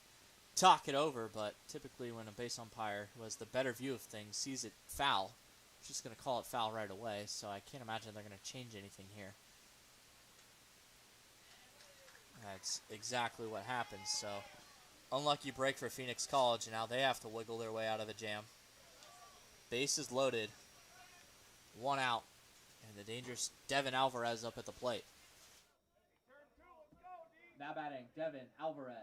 A: talk it over, but typically when a base umpire who has the better view of things sees it foul, he's just going to call it foul right away, so I can't imagine they're going to change anything here. That's exactly what happens, so unlucky break for Phoenix College, and now they have to wiggle their way out of the jam. Bases loaded, 1 out, and the dangerous Devin Alvarez up at the plate.
B: Now batting, Devin Alvarez.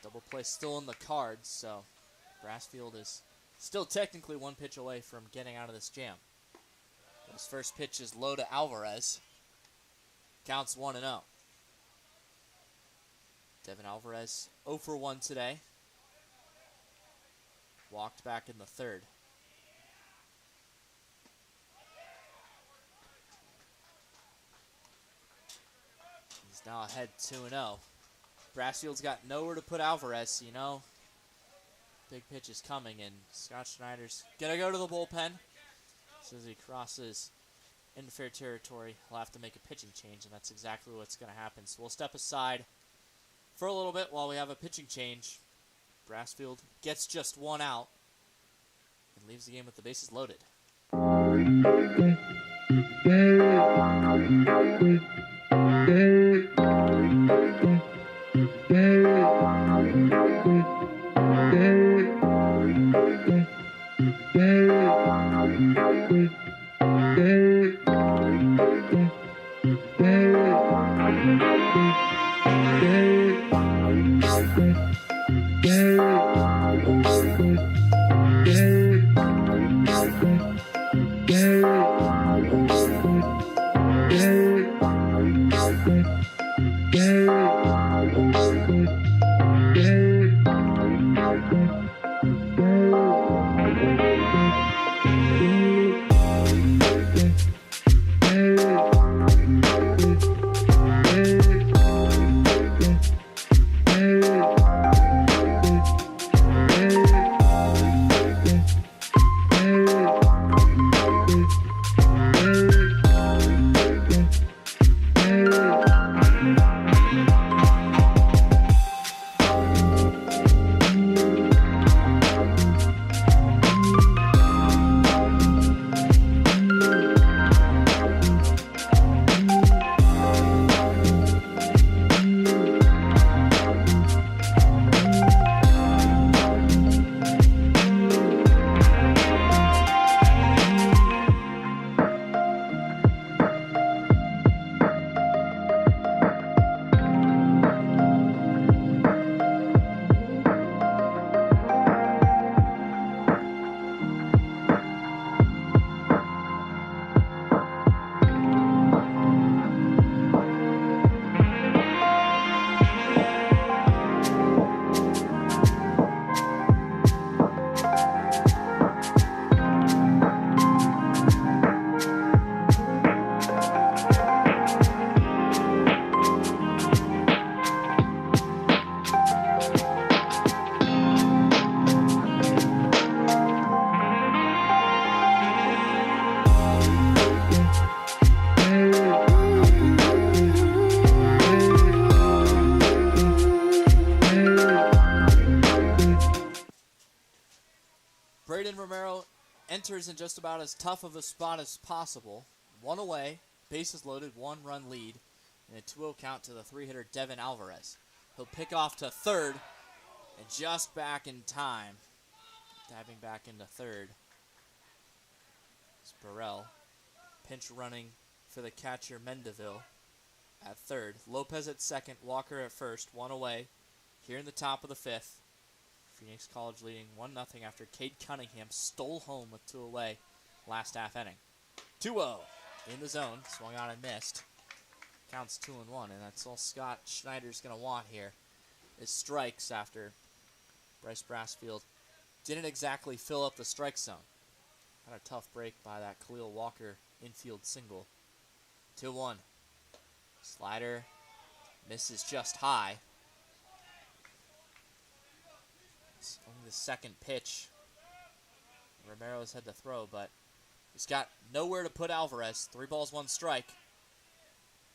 A: Double play still in the cards, so Brassfield is still technically 1 pitch away from getting out of this jam. His first pitch is low to Alvarez. Counts 1-0. Devin Alvarez 0 for 1 today. Walked back in the third. He's now ahead 2-0. Brassfield's got nowhere to put Alvarez, so you know big pitch is coming, and Scott Schneider's going to go to the bullpen. So as he crosses into fair territory, he'll have to make a pitching change, and that's exactly what's going to happen. So we'll step aside for a little bit while we have a pitching change. Brassfield gets just 1 out and leaves the game with the bases loaded. Braden Romero enters in just about as tough of a spot as possible. One away, bases loaded, 1-run lead, and a 2-0 count to the 3-hitter Devin Alvarez. He'll pick off to third, and just back in time. Diving back into third. It's Burrell. Pinch running for the catcher Mendeville at third. Lopez at second, Walker at first, 1 away. Here in the top of the 5th. Phoenix College leading 1-0 after Cade Cunningham stole home with 2 away last half inning. 2-0 in the zone, swung out and missed. Counts 2-1, and that's all Scott Schneider's going to want here is strikes after Bryce Brassfield didn't exactly fill up the strike zone. Had a tough break by that Khalil Walker infield single. 2-1. Slider misses just high. It's only the second pitch Romero's had to throw, but he's got nowhere to put Alvarez. 3 balls, 1 strike.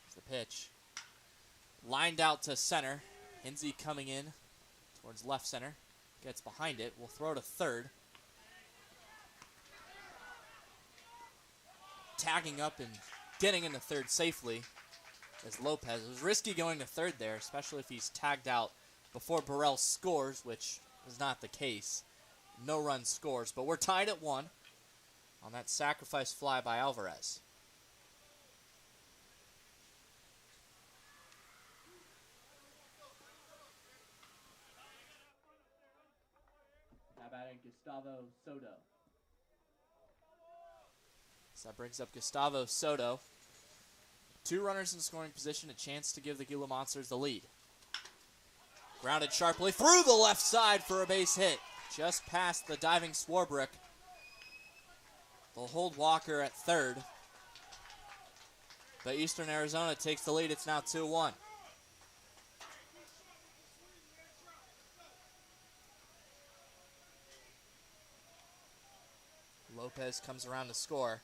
A: Here's the pitch. Lined out to center. Hinsey coming in towards left center. Gets behind it. Will throw to third. Tagging up and getting into third safely is Lopez. It was risky going to third there, especially if he's tagged out before Burrell scores, which is not the case. No run scores, but we're tied at 1 on that sacrifice fly by Alvarez.
B: Now batting Gustavo Soto.
A: So that brings up Gustavo Soto. 2 runners in scoring position, a chance to give the Gila Monsters the lead. Grounded sharply through the left side for a base hit. Just past the diving Swarbrick. They'll hold Walker at third. But Eastern Arizona takes the lead. It's now 2-1. Lopez comes around to score.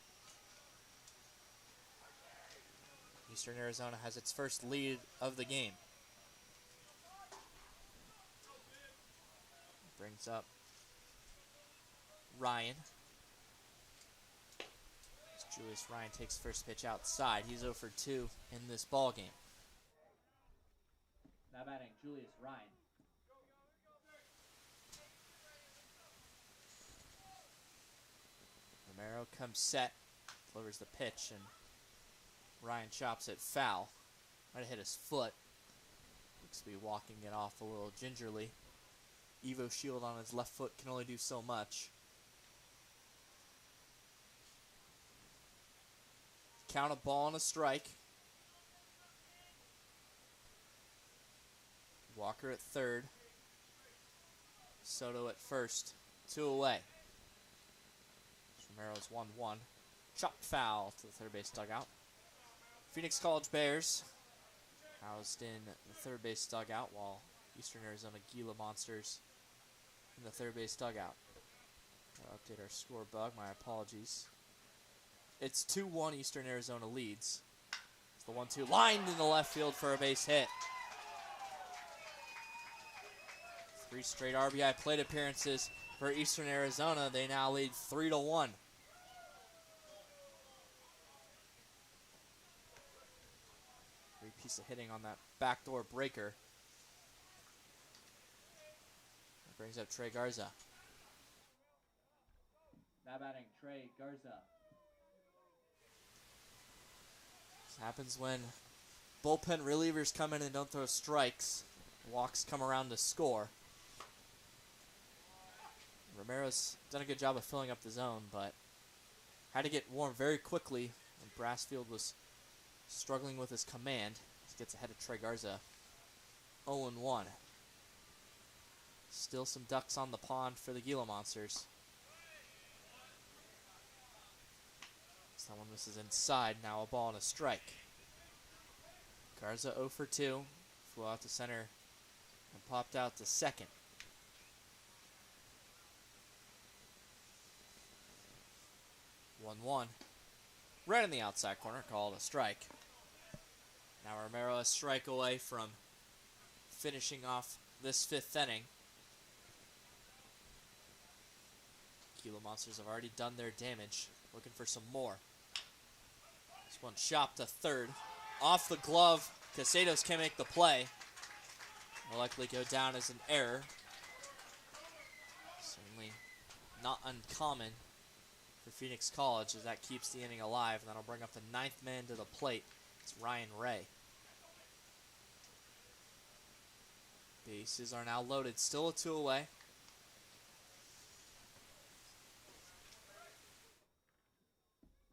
A: Eastern Arizona has its first lead of the game. Brings up Ryan. Julius Ryan takes first pitch outside. He's 0 for 2 in this ball game.
B: Now batting Julius Ryan.
A: Romero comes set, delivers the pitch, and Ryan chops it foul. Might have hit his foot. Looks to be walking it off a little gingerly. Evo Shield on his left foot can only do so much. Count a ball and a strike. Walker at third. Soto at first. 2 away. Romero's 1-1. Chopped foul to the third base dugout. Phoenix College Bears housed in the third base dugout, while Eastern Arizona Gila Monsters in the third base dugout. I'll update our score bug. My apologies. It's 2-1 Eastern Arizona leads. It's the 1-2 lined in the left field for a base hit. 3 straight RBI plate appearances for Eastern Arizona. They now lead 3-1. Great piece of hitting on that backdoor breaker. That brings up Trey Garza.
B: Now batting Trey Garza.
A: This happens when bullpen relievers come in and don't throw strikes. Walks come around to score. Romero's done a good job of filling up the zone, but had to get warm very quickly when Brassfield was struggling with his command. He gets ahead of Trey Garza. 0-1. Still some ducks on the pond for the Gila Monsters. Someone misses inside. Now a ball and a strike. Garza 0 for 2. Flew out to center and popped out to second. 1-1. Right in the outside corner, called a strike. Now Romero a strike away from finishing off this 5th inning. Gila Monsters have already done their damage. Looking for some more. This one chopped to third. Off the glove. Casados can make the play. Will likely go down as an error. Certainly not uncommon for Phoenix College, as that keeps the inning alive. And that'll bring up the 9th man to the plate. It's Ryan Ray. Bases are now loaded. Still a 2 away.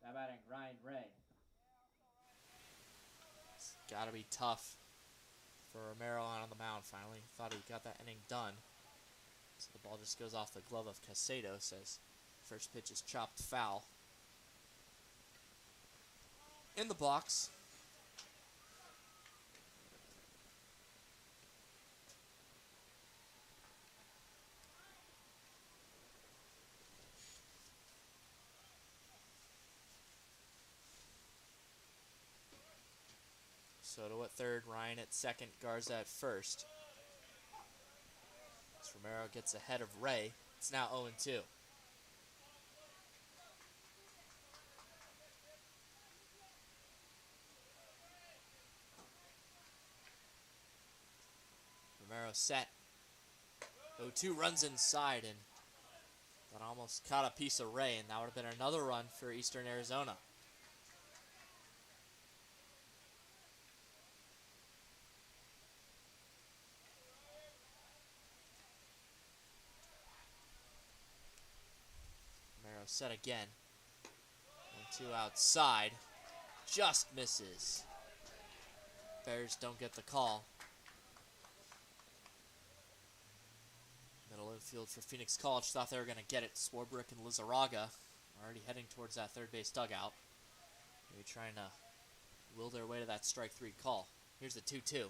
B: Now batting Ryan Ray.
A: It's got to be tough for Romero out on the mound finally. Thought he got that inning done. So the ball just goes off the glove of Casados as first pitch is chopped foul. In the box. Soto at third, Ryan at second, Garza at first. As Romero gets ahead of Ray, it's now 0-2. Romero set. 0-2 runs inside, and that almost caught a piece of Ray, and that would have been another run for Eastern Arizona. Set again. 1-2 outside. Just misses. Bears don't get the call. Middle infield for Phoenix College. Thought they were going to get it. Swarbrick and Lizarraga are already heading towards that third base dugout. Maybe trying to will their way to that strike 3 call. Here's the 2-2.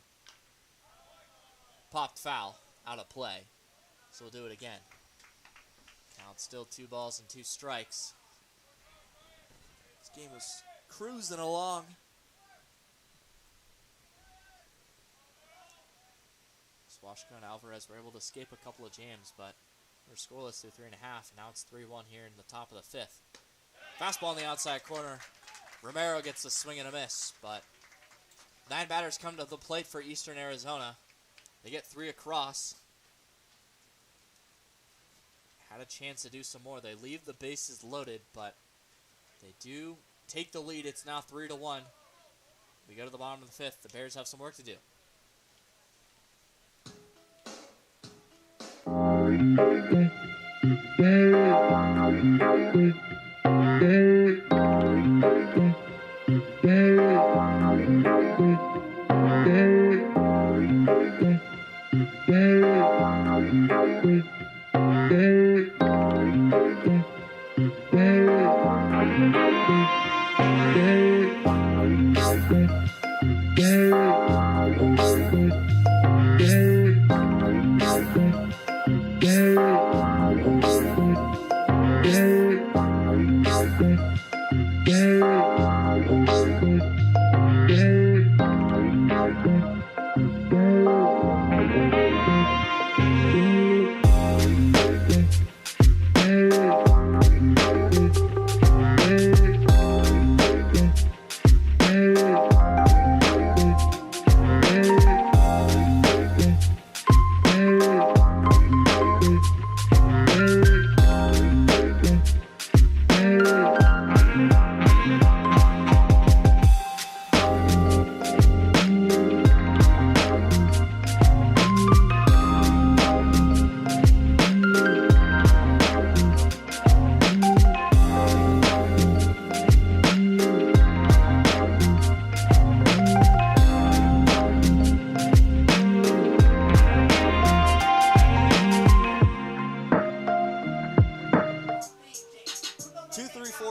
A: Popped foul. Out of play. So we'll do it again. Count still 2 balls and 2 strikes. This game was cruising along. Swashko and Alvarez were able to escape a couple of jams, but they're scoreless through 3.5, and now it's 3-1 here in the top of the 5th. Fastball in the outside corner. Romero gets a swing and a miss, but 9 batters come to the plate for Eastern Arizona. They get 3 across. Had a chance to do some more. They leave the bases loaded, but they do take the lead. It's now 3-1. We go to the bottom of the 5th. The Bears have some work to do.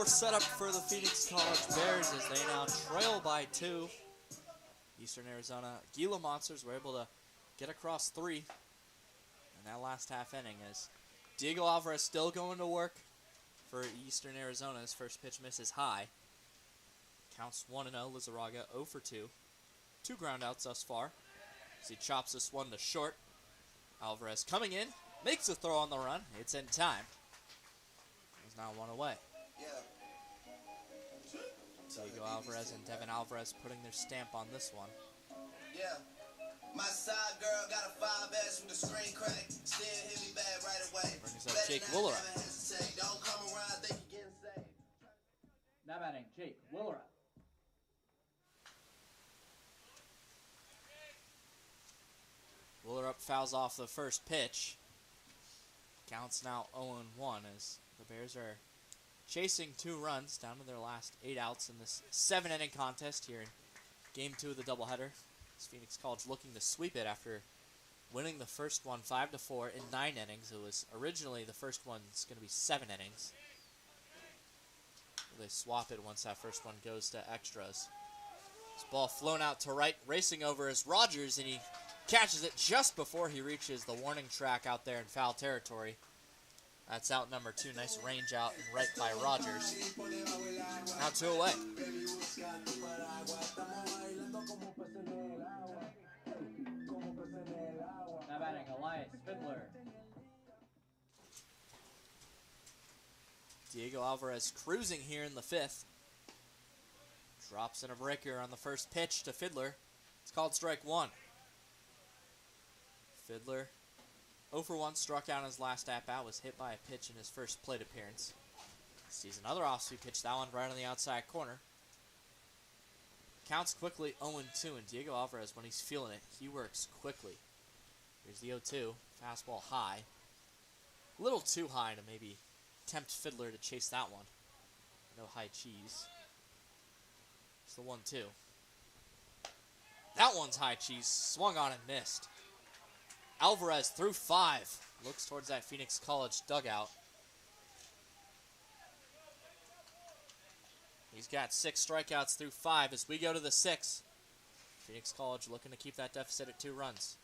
A: Setup for the Phoenix College Bears as they now trail by 2. Eastern Arizona Gila Monsters were able to get across 3 in that last half inning as Diego Alvarez still going to work for Eastern Arizona. His first pitch misses high. Counts 1-0. Lizarraga 0 for 2. 2 groundouts thus far as he chops this one to short. Alvarez coming in, makes a throw on the run. It's in time. now one away.
C: Yeah.
A: Diego Alvarez and Devin Alvarez putting their stamp on this one.
C: Yeah. My side girl got a 5S with a screen crack. Still hit me back right away.
A: Brings up Jake Willer.
C: Don't come around, think you're getting saved.
B: Now batting, Jake Willer.
A: Willer up fouls off the first pitch. Counts now 0-1 as the Bears are chasing 2 runs down to their last 8 outs in this 7-inning contest here in Game 2 of the doubleheader. As Phoenix College looking to sweep it after winning the first one 5-4 in 9 innings. It was originally the first one's going to be 7 innings. They swap it once that first one goes to extras. This ball flown out to right, racing over is Rogers, and he catches it just before he reaches the warning track out there in foul territory. That's out number 2. Nice range out and right by Rogers. Now 2 away.
B: Now batting, Elias Fiddler.
A: Diego Alvarez cruising here in the 5th. Drops in a breaker on the first pitch to Fiddler. It's called strike 1. Fiddler 0 for 1, struck out in his last at-bat, was hit by a pitch in his first plate appearance. Sees another off-speed pitch, that one right on the outside corner. Counts quickly 0-2, and Diego Alvarez, when he's feeling it, he works quickly. Here's the 0-2, fastball high. A little too high to maybe tempt Fiddler to chase that one. No high cheese. It's the 1-2. That one's high cheese, swung on and missed. Alvarez through 5. Looks towards that Phoenix College dugout. He's got 6 strikeouts through 5 as we go to the 6th. Phoenix College looking to keep that deficit at 2 runs.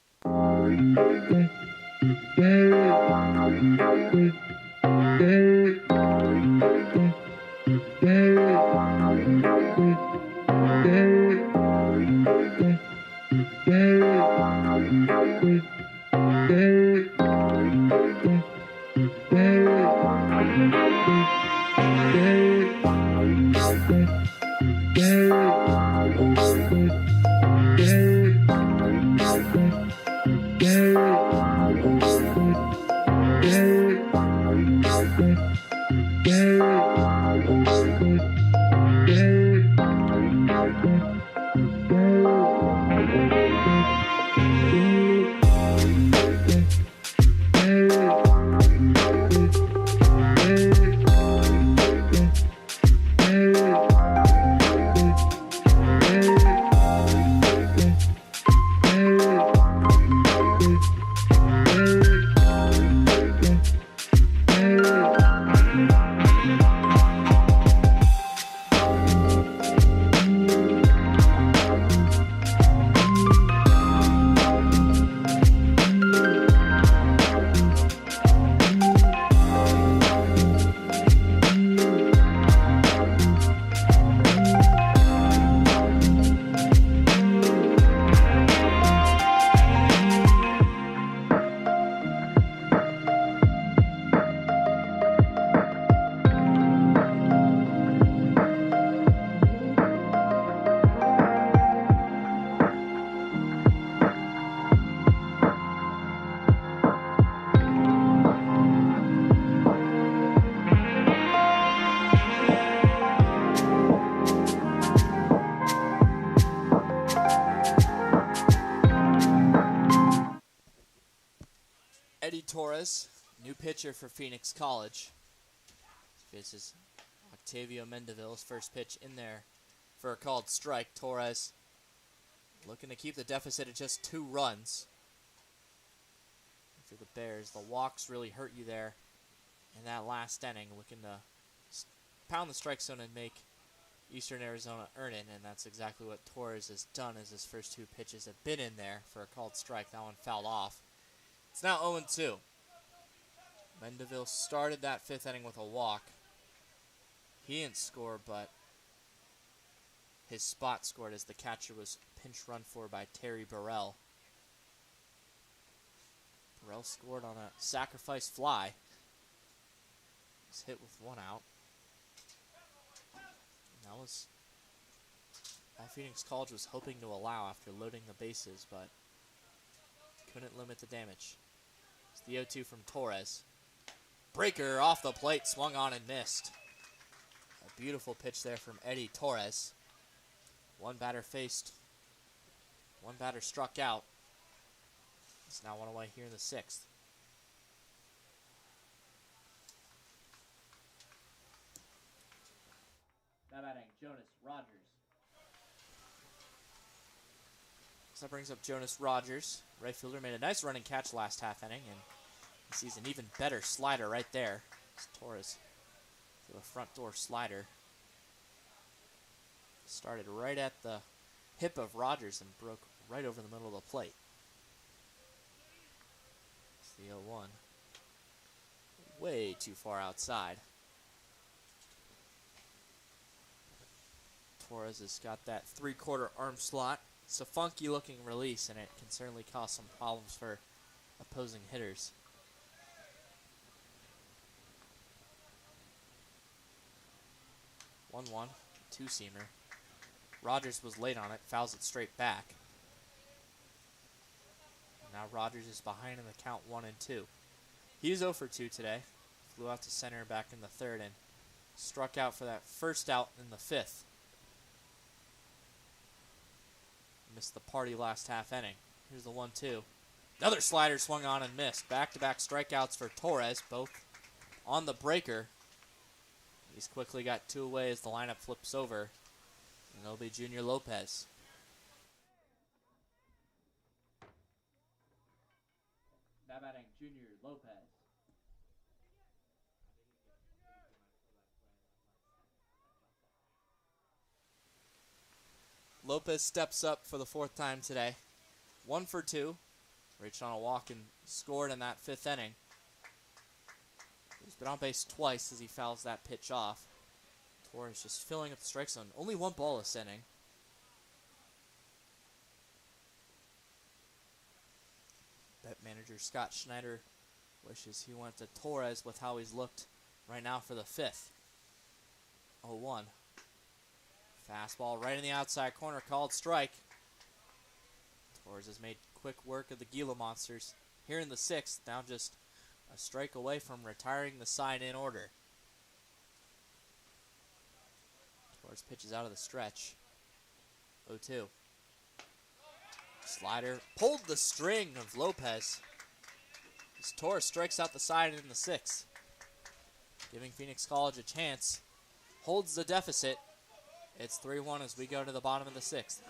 A: Torres, new pitcher for Phoenix College. This is Octavio Mendeville's first pitch in there for a called strike. Torres looking to keep the deficit at just 2 runs. For the Bears, the walks really hurt you there in that last inning, looking to pound the strike zone and make Eastern Arizona earn it, and that's exactly what Torres has done as his first 2 pitches have been in there for a called strike. That one fouled off. It's now 0-2. Mendeville started that 5th inning with a walk. He didn't score, but his spot scored as the catcher was pinch run for by Terry Burrell. Burrell scored on a sacrifice fly. was hit with one out. And that was Phoenix College was hoping to allow after loading the bases, but couldn't limit the damage. It's the 0-2 from Torres. Breaker off the plate, swung on and missed. A beautiful pitch there from Eddie Torres. One batter faced. One batter struck out. It's now one away here in the 6th.
B: Now batting, Jonas Rogers.
A: So that brings up Jonas Rogers. Right fielder made a nice running catch last half inning, and he sees an even better slider right there. It's Torres to a front door slider. Started right at the hip of Rogers and broke right over the middle of the plate. It's the 0-1. Way too far outside. Torres has got that 3/4 arm slot. It's a funky looking release, and it can certainly cause some problems for opposing hitters. 1-1, two-seamer. Rogers was late on it, fouls it straight back. Now Rogers is behind in the count 1-2. He's 0 for 2 today. Flew out to center back in the 3rd and struck out for that first out in the 5th. Missed the party last half inning. Here's the 1-2. Another slider swung on and missed. Back-to-back strikeouts for Torres, both on the breaker. He's quickly got 2 away as the lineup flips over. And it'll be Junior Lopez.
B: Now batting, Junior Lopez.
A: Lopez steps up for the 4th time today. 1 for 2. Reached on a walk and scored in that 5th inning. He's been on base twice as he fouls that pitch off. Torres just filling up the strike zone. Only 1 ball this inning. Bet manager Scott Schneider wishes he went to Torres with how he's looked right now for the 5th. 0-1. Fastball right in the outside corner, called strike. Torres has made quick work of the Gila Monsters here in the 6th, now just a strike away from retiring the side in order. Torres pitches out of the stretch. 0-2. Slider pulled the string of Lopez as Torres strikes out the side in the 6th, giving Phoenix College a chance. Holds the deficit. It's 3-1 as we go to the bottom of the 6th.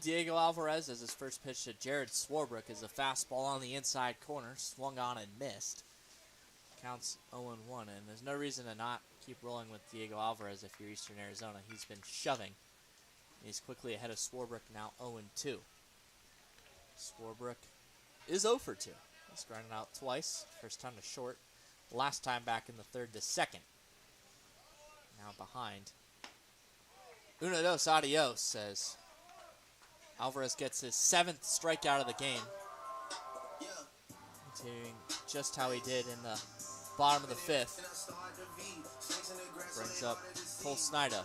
A: Diego Alvarez as his first pitch to Jared Swarbrick is a fastball on the inside corner, swung on and missed. Counts 0-1, and there's no reason to not keep rolling with Diego Alvarez if you're Eastern Arizona. He's been shoving. He's quickly ahead of Swarbrick, now 0-2. Swarbrick is 0 for 2. He's grounded out twice, first time to short, last time back in the 3rd to 2nd. Now behind. Uno dos adios, says Alvarez gets his 7th strikeout of the game. Continuing just how he did in the bottom of the 5th. Brings up Cole Snido.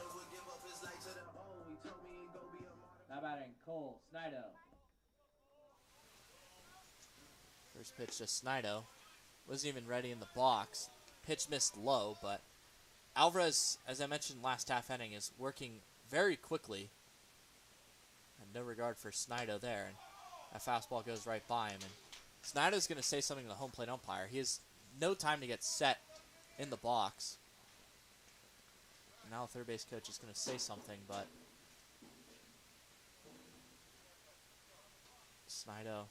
B: Now batting Cole Snido.
A: First pitch to Snido. Wasn't even ready in the box. Pitch missed low, but Alvarez, as I mentioned last half inning, is working very quickly. And no regard for Snido there. And that fastball goes right by him. And Snido's going to say something to the home plate umpire. He has no time to get set in the box. And now the third base coach is going to say something, but Snido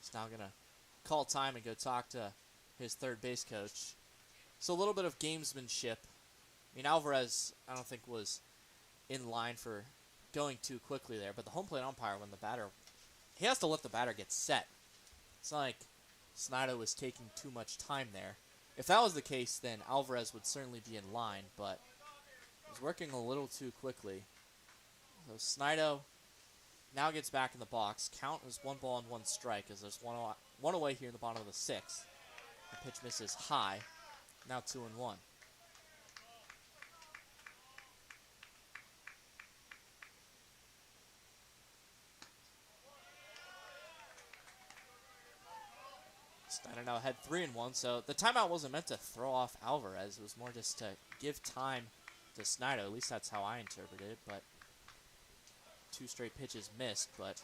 A: is now going to call time and go talk to his third base coach. So a little bit of gamesmanship. I mean, Alvarez, I don't think was in line for going too quickly there, but the home plate umpire, when the batter, he has to let the batter get set. It's not like Snido was taking too much time there. If that was the case, then Alvarez would certainly be in line, but he was working a little too quickly. So Snido now gets back in the box. Count is 1 ball and 1 strike as there's one away here in the bottom of the 6th. The pitch misses high. Now 2-1. Snido now had 3-1, so the timeout wasn't meant to throw off Alvarez. It was more just to give time to Snido. At least that's how I interpreted it, but 2 straight pitches missed, but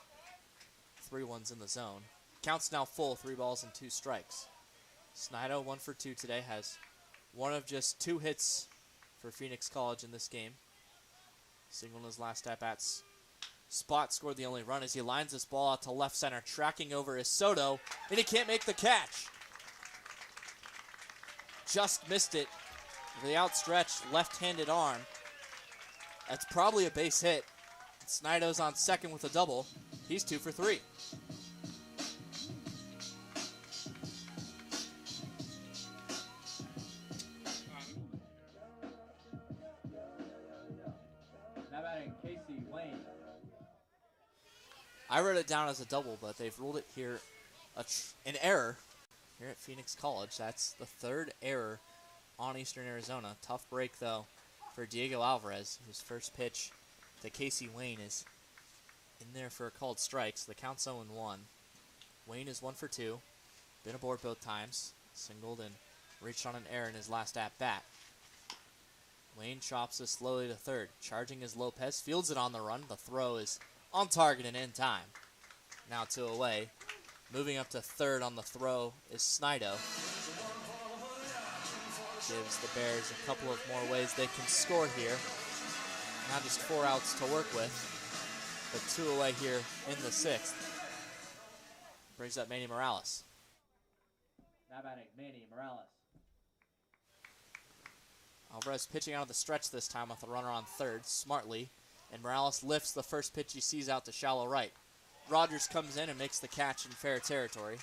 A: 3-1's in the zone. Count's now full, 3 balls and 2 strikes. Snido, 1 for 2 today, has one of just 2 hits for Phoenix College in this game. Single in his last at-bats. Spot scored the only run as he lines this ball out to left center. Tracking over is Soto, and he can't make the catch. Just missed it with the outstretched left-handed arm. That's probably a base hit. Snido's on second with a double. He's 2 for 3.
B: Now batting Casey Wayne.
A: I wrote it down as a double, but they've ruled it here an error here at Phoenix College. That's the 3rd error on Eastern Arizona. Tough break, though, for Diego Alvarez, whose first pitch to Casey Wayne is in there for a called strike, so the count's 0-1. Wayne is 1 for 2. Been aboard both times. Singled and reached on an error in his last at-bat. Wayne chops this slowly to third. Charging is Lopez. Fields it on the run. The throw is on target and in time. Now 2 away. Moving up to third on the throw is Snido. Gives the Bears a couple of more ways they can score here. Now just 4 outs to work with, but 2 away here in the 6th. Brings up Manny Morales.
B: Now batting Manny Morales.
A: Alvarez pitching out of the stretch this time with a runner on third, smartly, and Morales lifts the first pitch he sees out to shallow right. Rogers comes in and makes the catch in fair territory.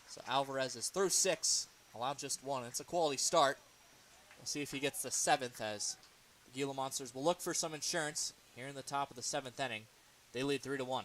A: So Alvarez is through 6, allowed just 1. It's a quality start. We'll see if he gets the 7th as the Gila Monsters will look for some insurance here in the top of the 7th inning. They lead 3-1.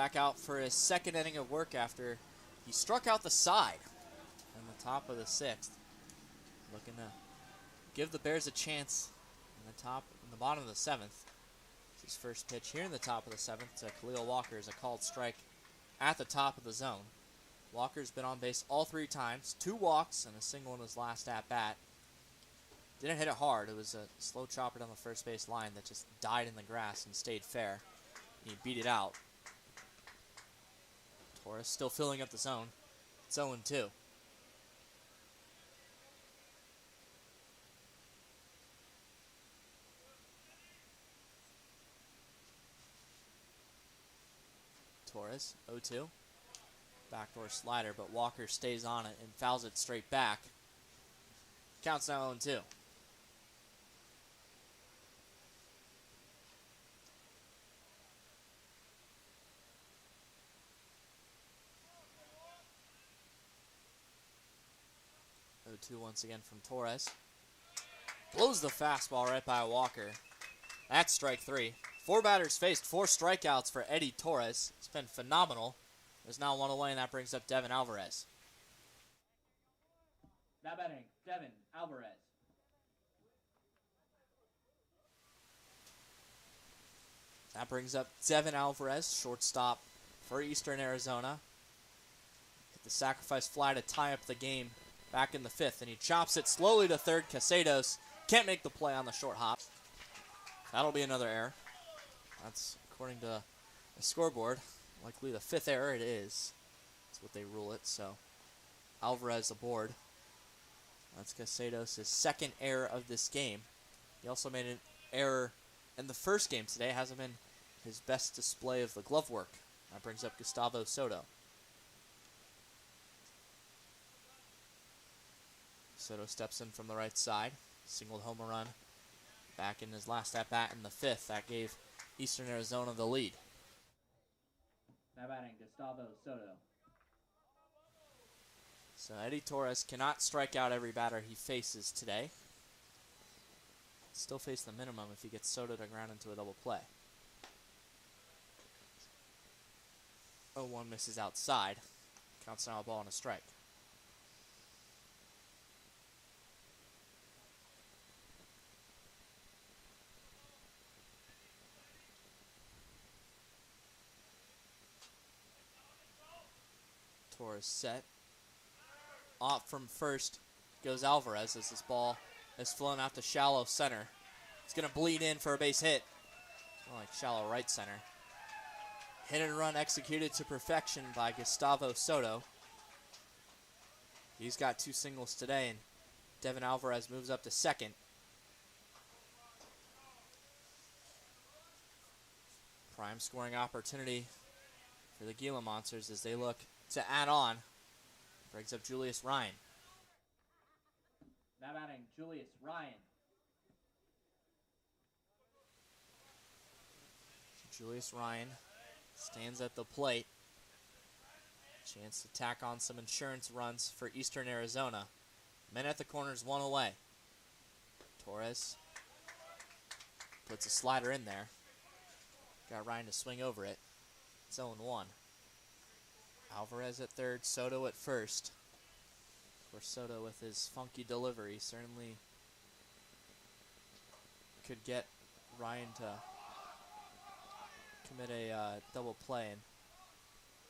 A: back out for his second inning of work after he struck out the side in the top of the 6th. Looking to give the Bears a chance in the bottom of the 7th. His first pitch here in the top of the 7th to Khalil Walker is a called strike at the top of the zone. Walker's been on base all 3 times, 2 walks and a single in his last at-bat. Didn't hit it hard. It was a slow chopper down the first base line that just died in the grass and stayed fair. He beat it out. Torres still filling up the zone. It's 0-2. Torres, 0-2. Backdoor slider, but Walker stays on it and fouls it straight back. Counts now 0-2. Once again from Torres. Blows the fastball right by Walker. That's strike 3. 4 batters faced, 4 strikeouts for Eddie Torres. It's been phenomenal. There's now 1 away, and that brings up Devin Alvarez.
B: Now batting, Devin Alvarez.
A: That brings up Devin Alvarez, shortstop for Eastern Arizona. Hit the sacrifice fly to tie up the game back in the 5th, and he chops it slowly to third. Casados can't make the play on the short hop. That'll be another error. That's according to the scoreboard. Likely the 5th error it is. That's what they rule it, so Alvarez aboard. That's Casados' 2nd error of this game. He also made an error in the first game today. It hasn't been his best display of the glove work. That brings up Gustavo Soto. Soto steps in from the right side. Singled home run back in his last at-bat in the 5th. That gave Eastern Arizona the lead.
B: Now batting, Gustavo Soto.
A: So Eddie Torres cannot strike out every batter he faces today. Still face the minimum if he gets Soto to ground into a double play. 0-1 misses outside. Counts now a ball and a strike. Torres set. Off from first goes Alvarez as this ball is flown out to shallow center. It's going to bleed in for a base hit. More like shallow right center. Hit and run executed to perfection by Gustavo Soto. He's got 2 singles today, and Devin Alvarez moves up to 2nd. Prime scoring opportunity for the Gila Monsters as they look to add on. Brings up Julius Ryan.
B: Now batting, Julius Ryan.
A: Julius Ryan stands at the plate. Chance to tack on some insurance runs for Eastern Arizona. Men at the corners, 1 away. Torres puts a slider in there. Got Ryan to swing over it. It's 0-1. Alvarez at 3rd, Soto at 1st. Of course, Soto with his funky delivery certainly could get Ryan to commit a double play. And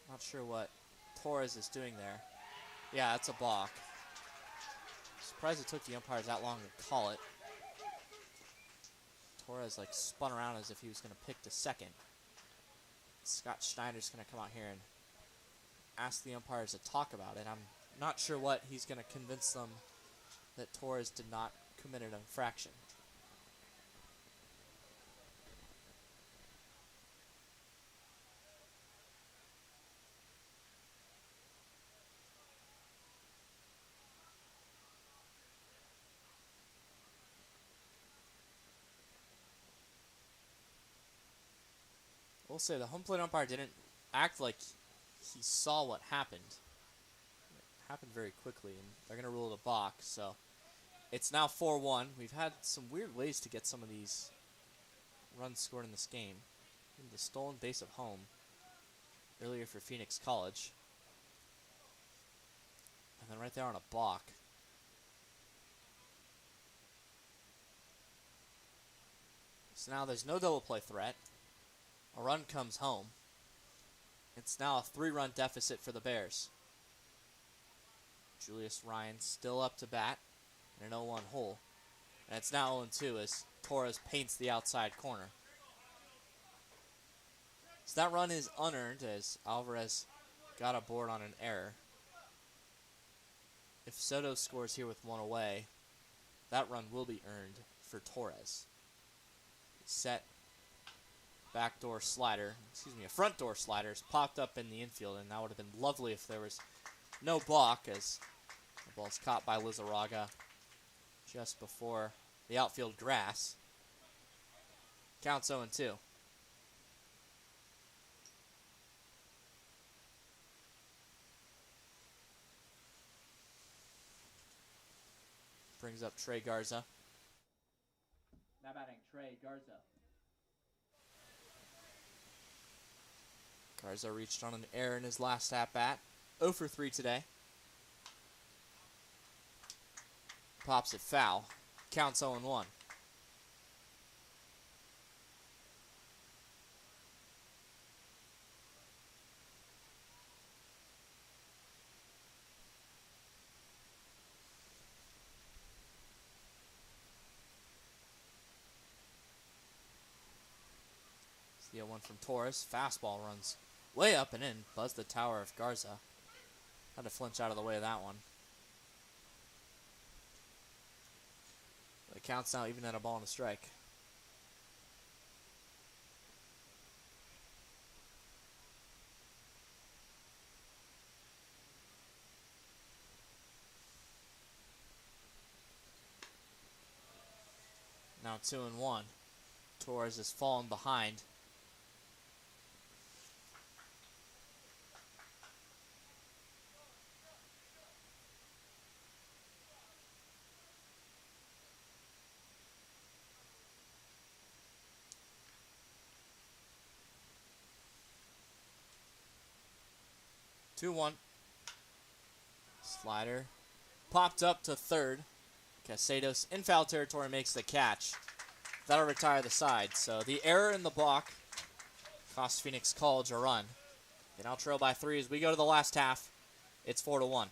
A: not sure what Torres is doing there. Yeah, that's a balk. Surprised it took the umpires that long to call it. Torres like spun around as if he was going to pick to 2nd. Scott Schneider's going to come out here and ask the umpires to talk about it. I'm not sure what he's going to convince them that Torres did not commit an infraction. We'll say the home plate umpire didn't act like he saw what happened. It happened very quickly, and they're going to rule it a balk. So it's now 4-1. We've had some weird ways to get some of these runs scored in this game. The stolen base of home. earlier for Phoenix College. And then right there on a balk. So now there's no double play threat. A run comes home. It's now a 3-run deficit for the Bears. Julius Ryan still up to bat in an 0-1 hole. And it's now 0-2 as Torres paints the outside corner. So that run is unearned as Alvarez got aboard on an error. If Soto scores here with 1 away, that run will be earned for Torres. Set backdoor slider, a front door slider is popped up in the infield, and that would have been lovely if there was no balk as the ball's caught by Lizarraga just before the outfield grass. Counts 0-2. Brings up Trey Garza.
B: Now batting Trey Garza.
A: Garza reached on an error in his last at-bat. 0 for 3 today. Pops it foul. Counts 0-1. The 0-1 from Torres. Fastball runs way up and in. Buzzed the tower of Garza. Had to flinch out of the way of that one. The count's now even at a ball and a strike. Now 2-1. Torres has fallen behind. Slider popped up to third. Casados in foul territory makes the catch. That'll retire the side. So the error in the balk cost Phoenix College a run. They now trail by 3 as we go to the last half. It's 4-1.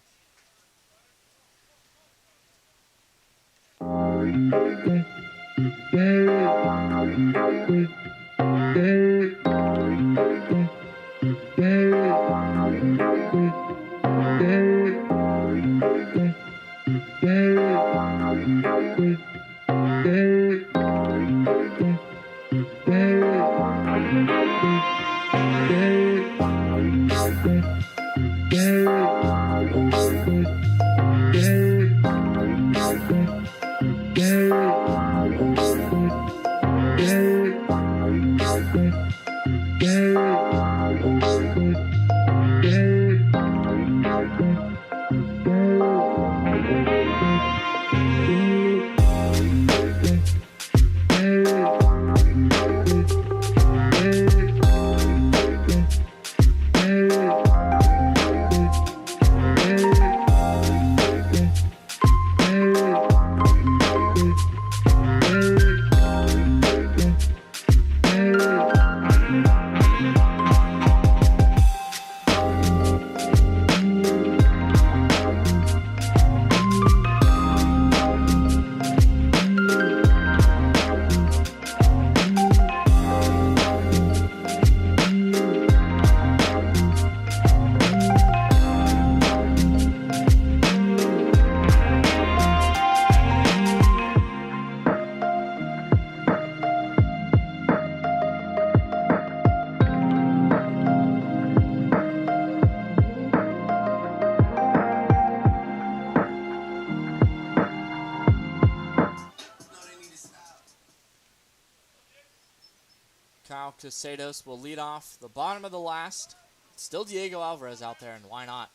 A: Casados will lead off the bottom of the last. Still Diego Alvarez out there, and why not?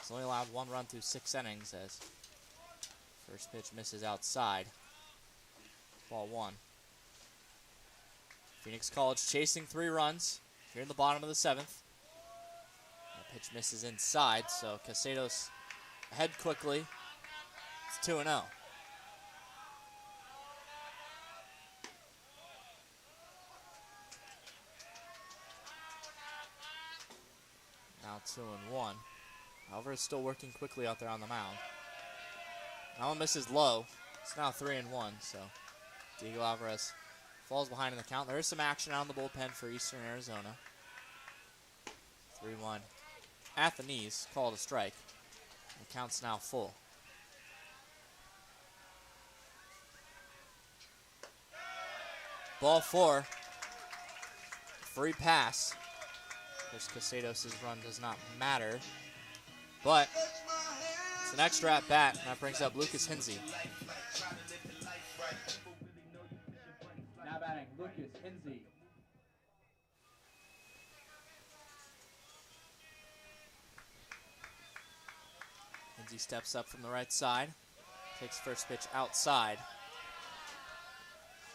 A: He's only allowed 1 run through 6 innings as first pitch misses outside. Ball 1. Phoenix College chasing 3 runs here in the bottom of the 7th. Pitch misses inside, so Casados ahead quickly. It's 2-0. Now 2-1. Alvarez still working quickly out there on the mound. That one misses low. It's now 3-1, so Diego Alvarez falls behind in the count. There is some action out in the bullpen for Eastern Arizona. 3-1. At the knees, called a strike. The count's now full. Ball 4. Free pass. Of course, Casados' run does not matter, but it's an extra at bat, and that brings up Lucas Hinsey.
B: Now batting, Lucas Hinsey.
A: Hinsey steps up from the right side, takes first pitch outside.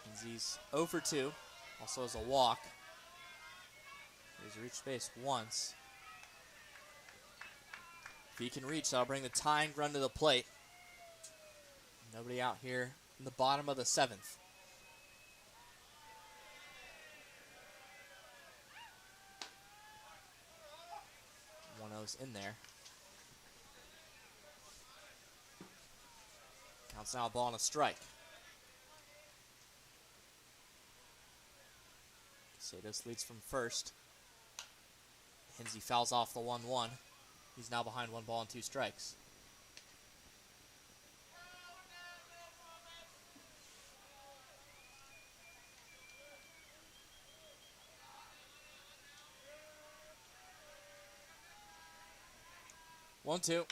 A: Hinsey's 0 for 2, also has a walk. He's reached base once. If he can reach, that'll bring the tying run to the plate. Nobody out here in the bottom of the 7th. One O's in there. Counts now a ball and a strike. Casados leads from first. Hinsey fouls off the 1-1. He's now behind 1 ball and 2 strikes. One, two.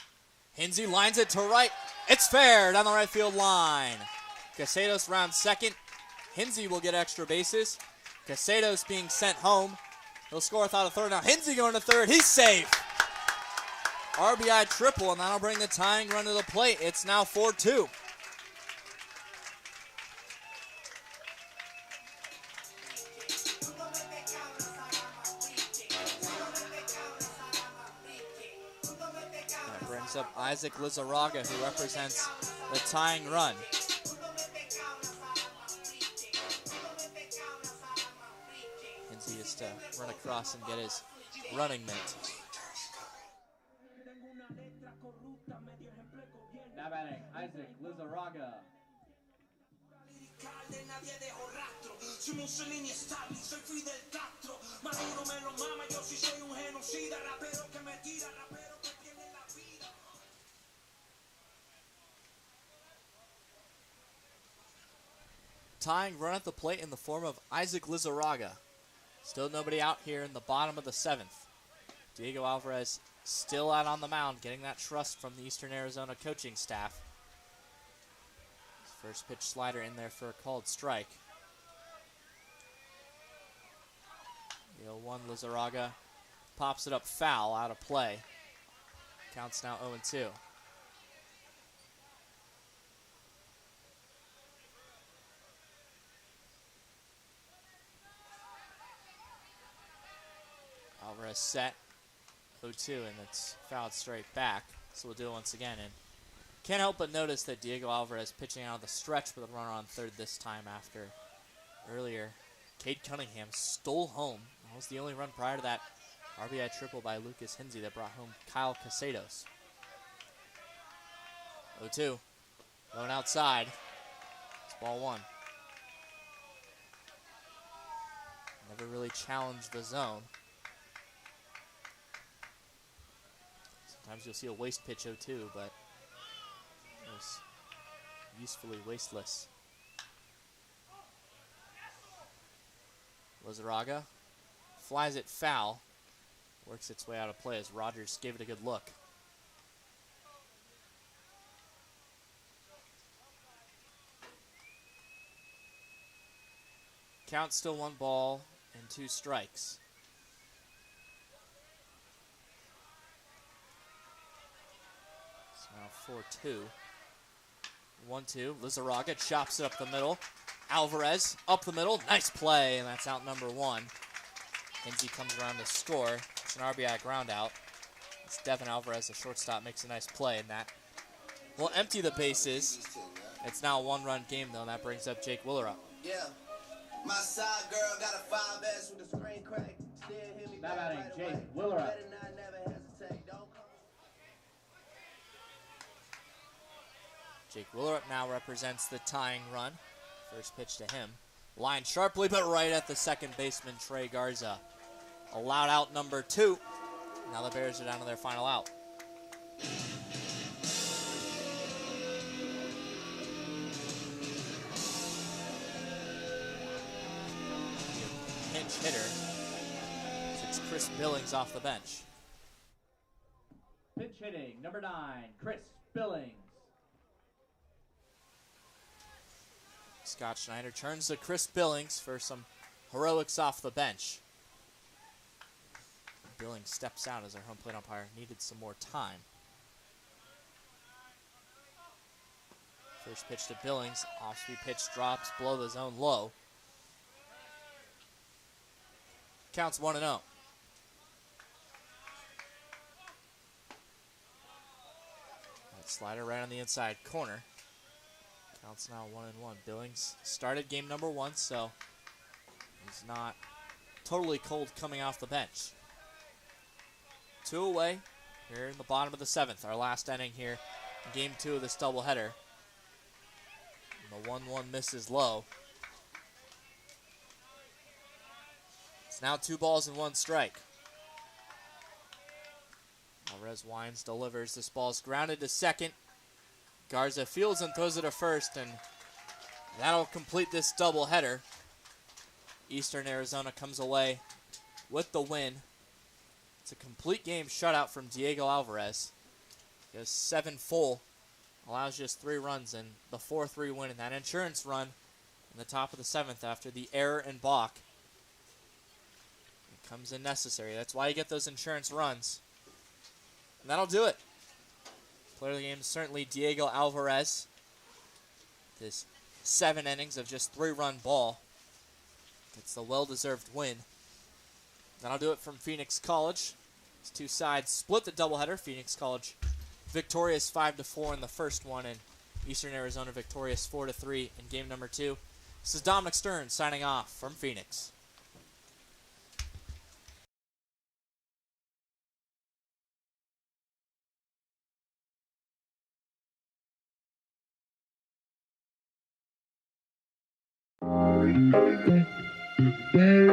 A: Hinsey lines it to right. It's fair down the right field line. Casados rounds second. Hinsey will get extra bases. Casados being sent home. He'll score without a third. Now Hinsey going to third. He's safe. RBI triple, and that'll bring the tying run to the plate. It's now 4-2. That brings up Isaac Lizarraga, who represents the tying run. Hinsey is to run across and get his running mate.
B: Now batting, Isaac Lizarraga.
A: Tying run at the plate in the form of Isaac Lizarraga. Still nobody out here in the bottom of the 7th. Diego Alvarez still out on the mound, getting that trust from the Eastern Arizona coaching staff. First pitch slider in there for a called strike. 0-1 Lizarraga pops it up foul, out of play. Counts now 0-2. Alvarez set. 0-2, and it's fouled straight back. So we'll do it once again. And can't help but notice that Diego Alvarez pitching out of the stretch with a runner on third this time after earlier. Cade Cunningham stole home. That was the only run prior to that RBI triple by Lucas Hinsey that brought home Kyle Casados. 0-2. Going outside. It's ball 1. Never really challenged the zone. Sometimes you'll see a waste pitch 0-2, but it was usefully wasteless. Lizarraga flies it foul. Works its way out of play as Rogers gave it a good look. Count still 1 ball and 2 strikes. Now 4-2. 1-2. Lizarraga chops it up the middle. Alvarez up the middle. Nice play, and that's out number 1. Hinsey comes around to score. It's an RBI ground out. It's Devin Alvarez, the shortstop, makes a nice play in that. We'll empty the bases. It's now a one-run game, though, and that brings up Jake Willer up.
C: Yeah. My side girl got a 5S with a screen crack. Still hit me
B: Now
C: back
B: batting,
C: right
B: Jake
C: away.
B: Willer up.
C: Better not never hesitate. Don't come.
A: Jake Willerup now represents the tying run. First pitch to him. Lined sharply, but right at the second baseman, Trey Garza. Allowed out number 2. Now the Bears are down to their final out. Pinch hitter. It's Chris Billings off the bench.
B: Pinch hitting, number 9, Chris Billings.
A: Scott Schneider turns to Chris Billings for some heroics off the bench. Billings steps out as our home plate umpire needed some more time. First pitch to Billings, off-speed pitch drops below the zone low. Counts 1-0. That slider right on the inside corner. Counts now 1-1. Billings started game number 1, so he's not totally cold coming off the bench. 2 away here in the bottom of the 7th. Our last inning here in game 2 of this doubleheader. And the 1-1 misses low. It's now 2 balls and 1 strike. Alvarez winds, delivers. This ball's grounded to second. Garza fields and throws it to first, and that'll complete this doubleheader. Eastern Arizona comes away with the win. It's a complete game shutout from Diego Alvarez. Goes 7 full, allows just 3 runs, and the 4-3 win in that insurance run in the top of the 7th after the error in balk. It comes in necessary. That's why you get those insurance runs. And that'll do it. Player of the game is certainly Diego Alvarez. This 7 innings of just 3-run ball. It's the well-deserved win. That'll do it from Phoenix College. These two sides split the doubleheader. Phoenix College victorious 5-4 in the first one, and Eastern Arizona victorious 4-3 in game number 2. This is Dominic Stearmn signing off from Phoenix.
E: Yeah.